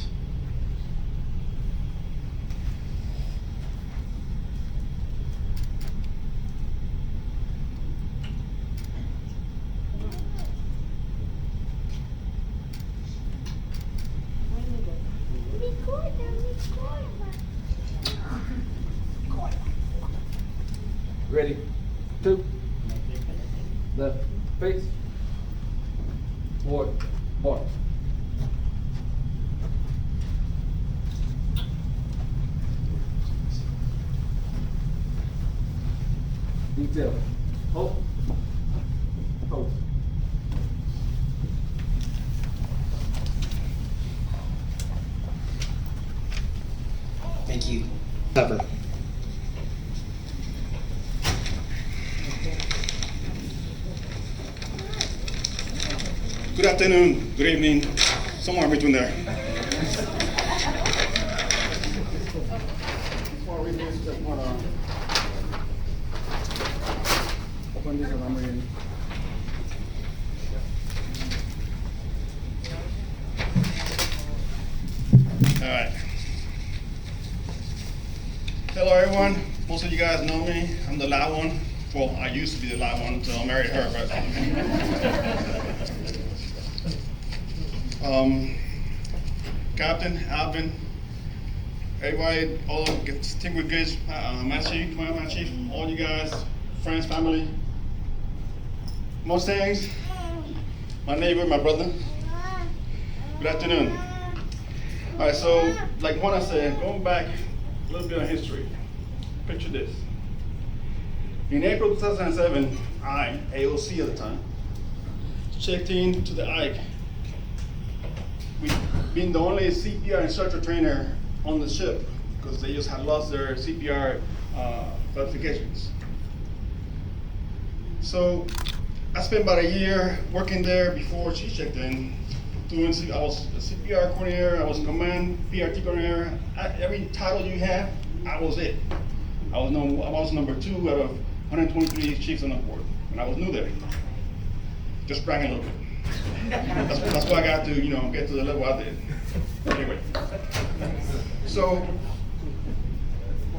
Ready, two, left, face, forward, march. Detail, hold, hold. Thank you. Cover. Good afternoon, good evening, somewhere in between there. Before we just want to open this and reading. All right. Hello, everyone. Most of you guys know me. I'm the loud one. Well, I used to be the loud one until I married her, but. Captain, Alvin, everybody, all team with good, my chief, all you guys, friends, family, Mustangs, my neighbor, my brother. Good afternoon. All right, so like Juana said, going back a little bit of history, picture this. In April 2007, I, AOC at the time, checked in to the Ike. We've been the only CPR instructor trainer on the ship because they just had lost their CPR qualifications. So I spent about a year working there before she checked in. I was a CPR coordinator, I was command PRT coordinator. Every title you have, I was it. I was number 2 out of 123 chiefs on the board, and I was new there. Just bragging a little bit. That's why I got to, get to the level I did. Anyway, so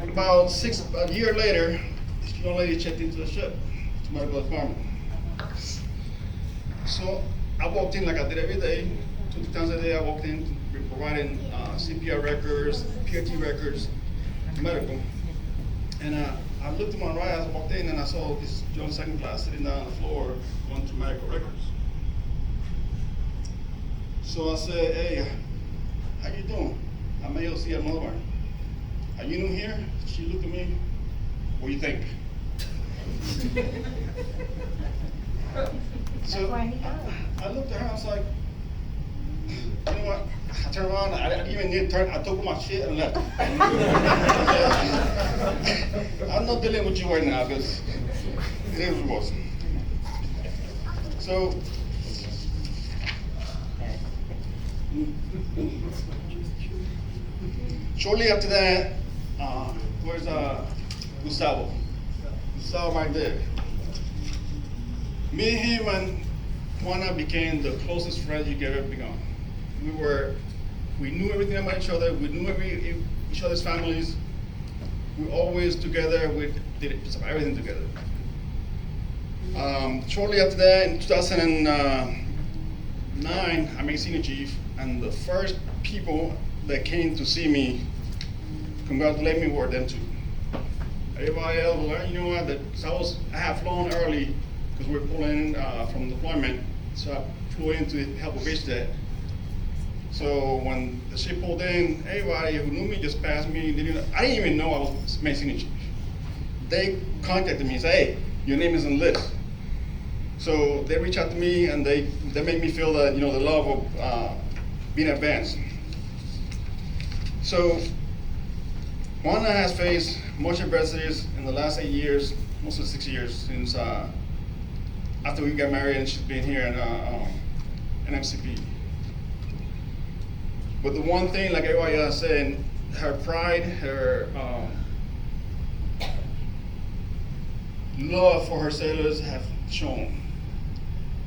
about a year later, this young lady checked into the ship, to medical department. So I walked in like I did every day, 2 times a day. I walked in, providing CPR records, PRT records, medical. And I looked to my right as I walked in, and I saw this young second class sitting down on the floor going through medical records. So I said, "Hey, how you doing? I'm AOC at Mulbar. Are you new here?" She looked at me. "What do you think?" So I looked at her, I was like, you know what? I turned around, I didn't even need to turn, I took my shit and left. I'm not dealing with you right now, because it is what it was. So, shortly after that, where's Gustavo? Gustavo right there. Me and him and Juana became the closest friends you could ever become. We knew everything about each other. We knew each other's families. We were always together. We did just about everything together. Shortly after that, in 2009, I made senior chief, and the first people that came to see me, congratulate me, were them two. Everybody else was like, you know what? I had flown early because we were pulling from deployment, so I flew in to help with base jet. So when the ship pulled in, everybody who knew me just passed me. I didn't even know I was made senior chief. They contacted me and said, "Hey, your name is on the list." So they reached out to me, and they made me feel that, the love of being advanced. So Juana has faced much adversities in the last 8 years, most of 6 years since after we got married, and she's been here at MCP. But the one thing, like everybody else said, her pride, her love for her sailors have shown.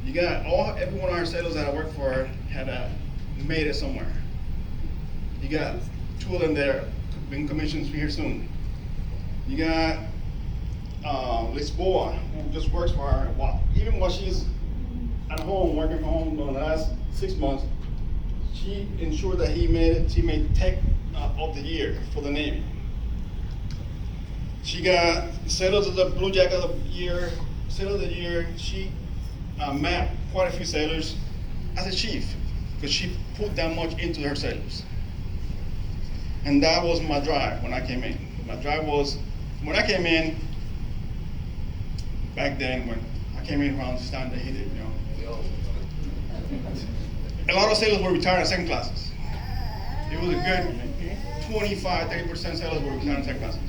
You got every one of our sailors that I worked for had made it somewhere. You got 2 of them there, being commissioned here soon. You got Lisboa, who just works for her. Even while she's at home, working from home for the last 6 months, she ensured that he made Tech of the Year for the Navy. She got Sailors of the Blue Jacket of the Year, Sailor of the Year. She mapped quite a few sailors as a chief, because she put that much into her sailors. And that was my drive when I came in. My drive was, when I came in, back then, when I came in around this time that he did, a lot of sailors were retired in second classes. It was a good 25-30% sailors were retired in second classes.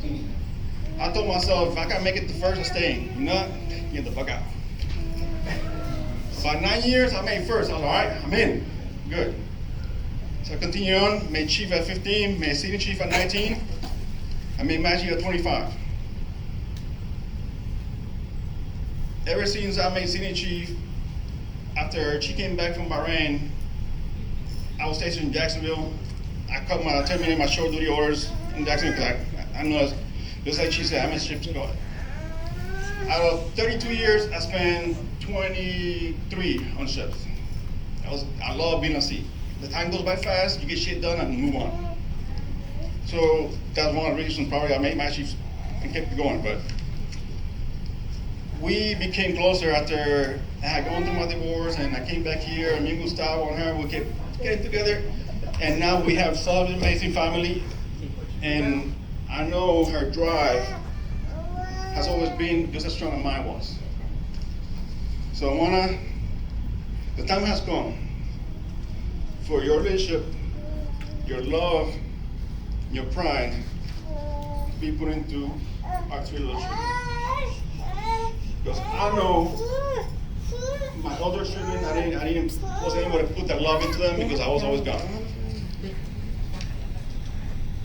I told myself, if I can make it the first, I'm staying. You know, get the fuck out. By 9 years, I made first. I was all right, I'm in. Good. So I continued on, made chief at 15, made senior chief at 19. I made master chief at 25. Ever since I made senior chief, after she came back from Bahrain, I was stationed in Jacksonville. I terminated my short duty orders in Jacksonville because I know, just like she said, I'm in ships going. Out of 32 years, I spent 23 on ships. I love being on sea. The time goes by fast, you get shit done and move on. So that's one of the reasons probably I made my chiefs and kept it going. But we became closer after I had gone through my divorce, and I came back here, and me and Gustavo and her, we kept getting together, and now we have such an amazing family. And I know her drive has always been just as strong as mine was. So Juana, the time has come for your leadership, your love, your pride to be put into our three leadership. Because I know my older children, wasn't able to put that love into them because I was always gone.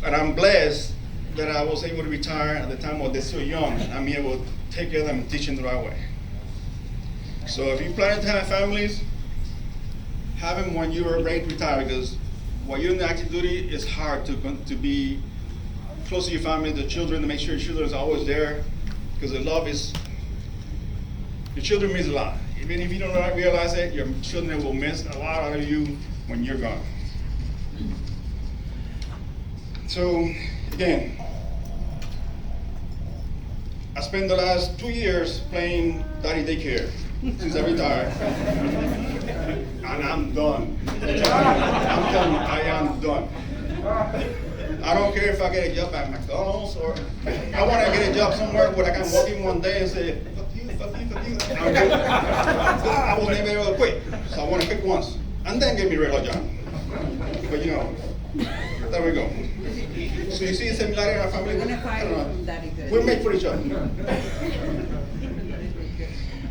And I'm blessed that I was able to retire at the time when they're so young, and I'm able to take care of them and teach them the right way. So if you're planning to have families, have them when you are ready to retire, because while you're in the active duty, it's hard to be close to your family, the children, to make sure your children is always there, because the love is, your children means a lot. Even if you don't realize it, your children will miss a lot out of you when you're gone. So, again, I spent the last 2 years playing daddy daycare since I retired. And I'm done. I'm telling you, I am done. I don't care if I get a job at McDonald's or I want to get a job somewhere where I can walk in one day and say, fuck you, fuck you, fuck you. I was never able to quit. So I want to quit once and then get me a regular job. But you know, there we go. So you see the similarity in our family? I don't know. We're made for each other.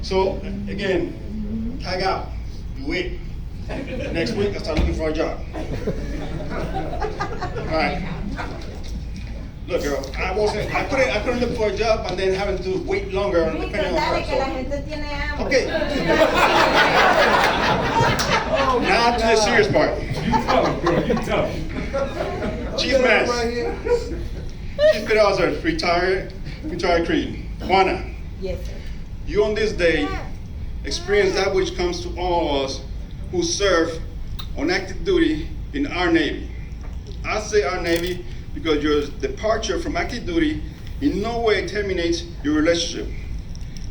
So again, tag out, do it. Next week I start looking for a job. All right. Look, girl, I couldn't look for a job and then having to wait longer depending on her. So. Okay. Now to the serious part. You tough, girl. You tough. Chief Mass. Chief Petty Officer, retired Creed. Juana. Yes, sir. You on this day experience that which comes to all of us who serve on active duty in our Navy. I say our Navy because your departure from active duty in no way terminates your relationship.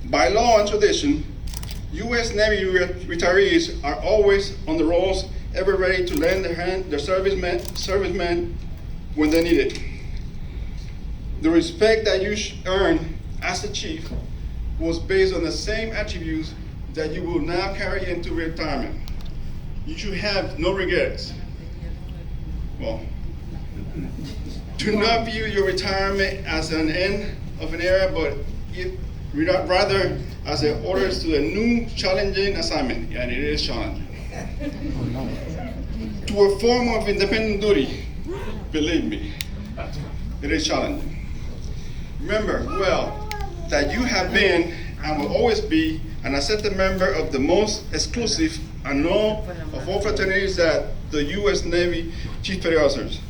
By law and tradition, U.S. Navy retirees are always on the rolls, ever ready to lend their servicemen when they need it. The respect that you earn as a chief was based on the same attributes that you will now carry into retirement. You should have no regrets. Well, do not view your retirement as an end of an era, but rather as an orders to a new challenging assignment, and it is challenging. To a form of independent duty, believe me, it is challenging. Remember well that you have been and will always be an accepted member of the most exclusive and known of all fraternities that the U.S. Navy Chief Petty Officers.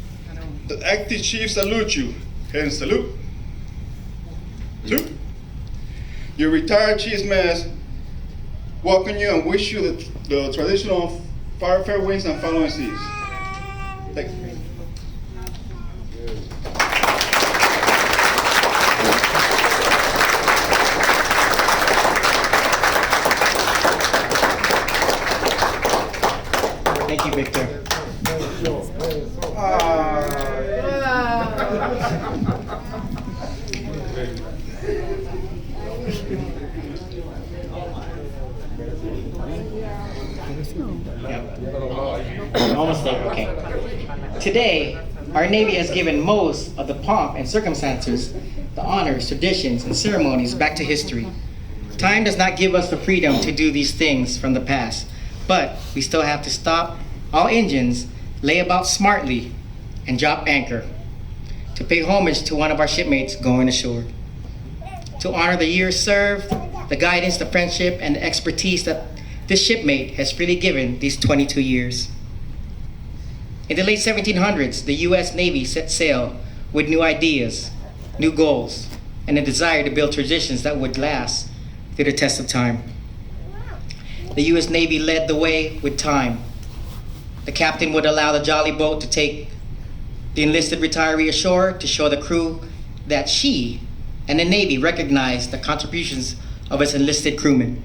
The active chief salute you, and salute. 2. Your retired Chief's Mass welcome you and wish you the traditional fair winds and following seas. Thank you. Thank you, Victor. Almost there, okay. Today, our Navy has given most of the pomp and circumstances, the honors, traditions, and ceremonies back to history. Time does not give us the freedom to do these things from the past, but we still have to stop all engines, lay about smartly, and drop anchor to pay homage to one of our shipmates going ashore. To honor the years served, the guidance, the friendship, and the expertise that this shipmate has freely given these 22 years. In the late 1700s, the U.S. Navy set sail with new ideas, new goals, and a desire to build traditions that would last through the test of time. The U.S. Navy led the way with time. The captain would allow the jolly boat to take the enlisted retiree ashore to show the crew that she and the Navy recognized the contributions of its enlisted crewmen.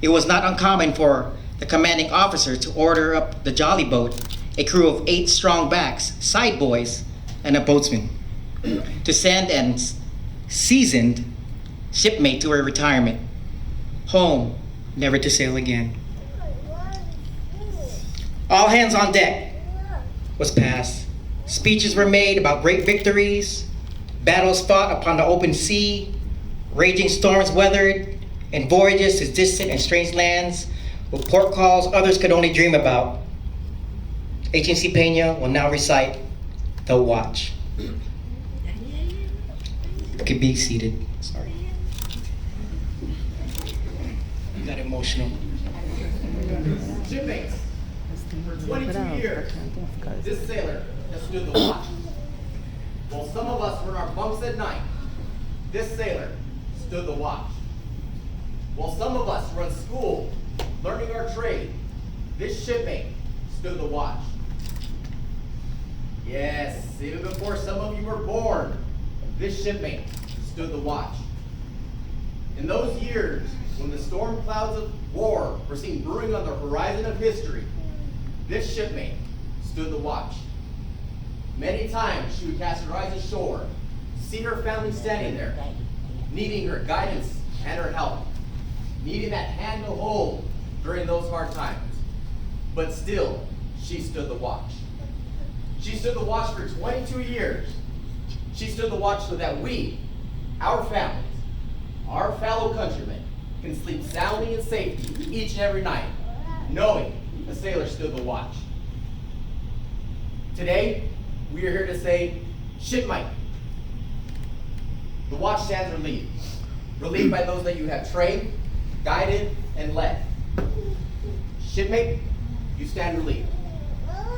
It was not uncommon for the commanding officer to order up the jolly boat a crew of 8 strong backs, side boys, and a boatsman to send an seasoned shipmate to her retirement, home, never to sail again. All hands on deck was passed. Speeches were made about great victories, battles fought upon the open sea, raging storms weathered, in voyages to distant and strange lands, with port calls others could only dream about. HMC Peña will now recite The Watch. You can be seated. Sorry. You got emotional. Shipmates, for 22 years, this sailor has stood the watch. While some of us were in our bunks at night, this sailor stood the watch. While some of us were in school, learning our trade, this shipmate stood the watch. Yes, even before some of you were born, this shipmate stood the watch. In those years, when the storm clouds of war were seen brewing on the horizon of history, this shipmate stood the watch. Many times she would cast her eyes ashore, see her family standing there, needing her guidance and her help, needing that hand to hold during those hard times. But still, she stood the watch. She stood the watch for 22 years. She stood the watch so that we, our families, our fellow countrymen, can sleep soundly in safety each and every night, knowing a sailor stood the watch. Today, we are here to say, shipmate. The watch stands relieved. Relieved by those that you have trained, guided, and led. Shipmate, you stand relieved.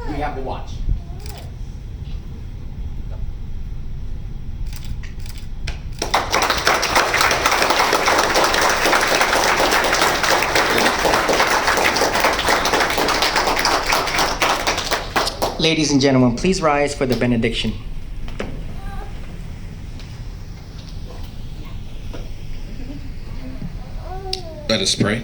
We have the watch. Ladies and gentlemen, please rise for the benediction. Let us pray.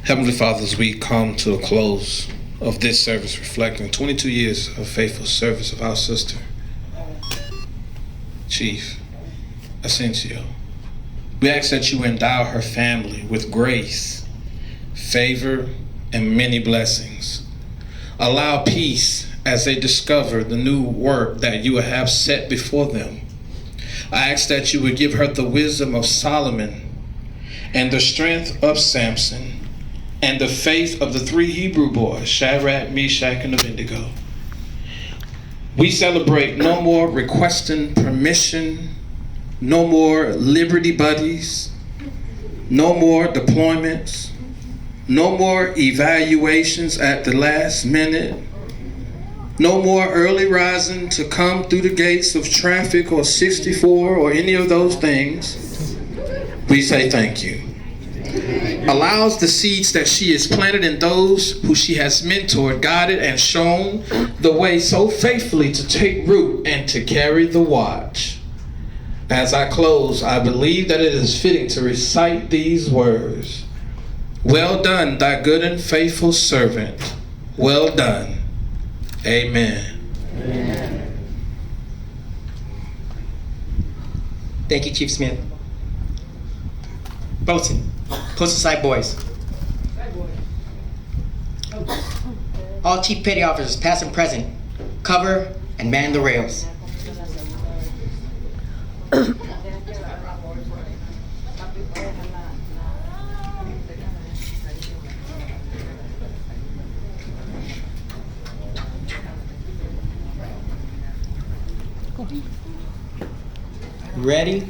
Heavenly Father, as we come to a close of this service reflecting 22 years of faithful service of our sister, Chief Asensio, we ask that you endow her family with grace, favor, and many blessings. Allow peace as they discover the new work that you have set before them. I ask that you would give her the wisdom of Solomon and the strength of Samson and the faith of the three Hebrew boys, Shadrach, Meshach, and Abednego. We celebrate no more requesting permission, no more Liberty Buddies, no more deployments, no more evaluations at the last minute, no more early rising to come through the gates of traffic or 64 or any of those things. We say thank you. Allows the seeds that she has planted in those who she has mentored, guided, and shown the way so faithfully to take root and to carry the watch. As I close, I believe that it is fitting to recite these words. Well done, thy good and faithful servant. Well done. Amen. Amen. Thank you, Chief Smith. Boatswain, post aside boys. All Chief Petty Officers, past and present, cover and man the rails. Ready?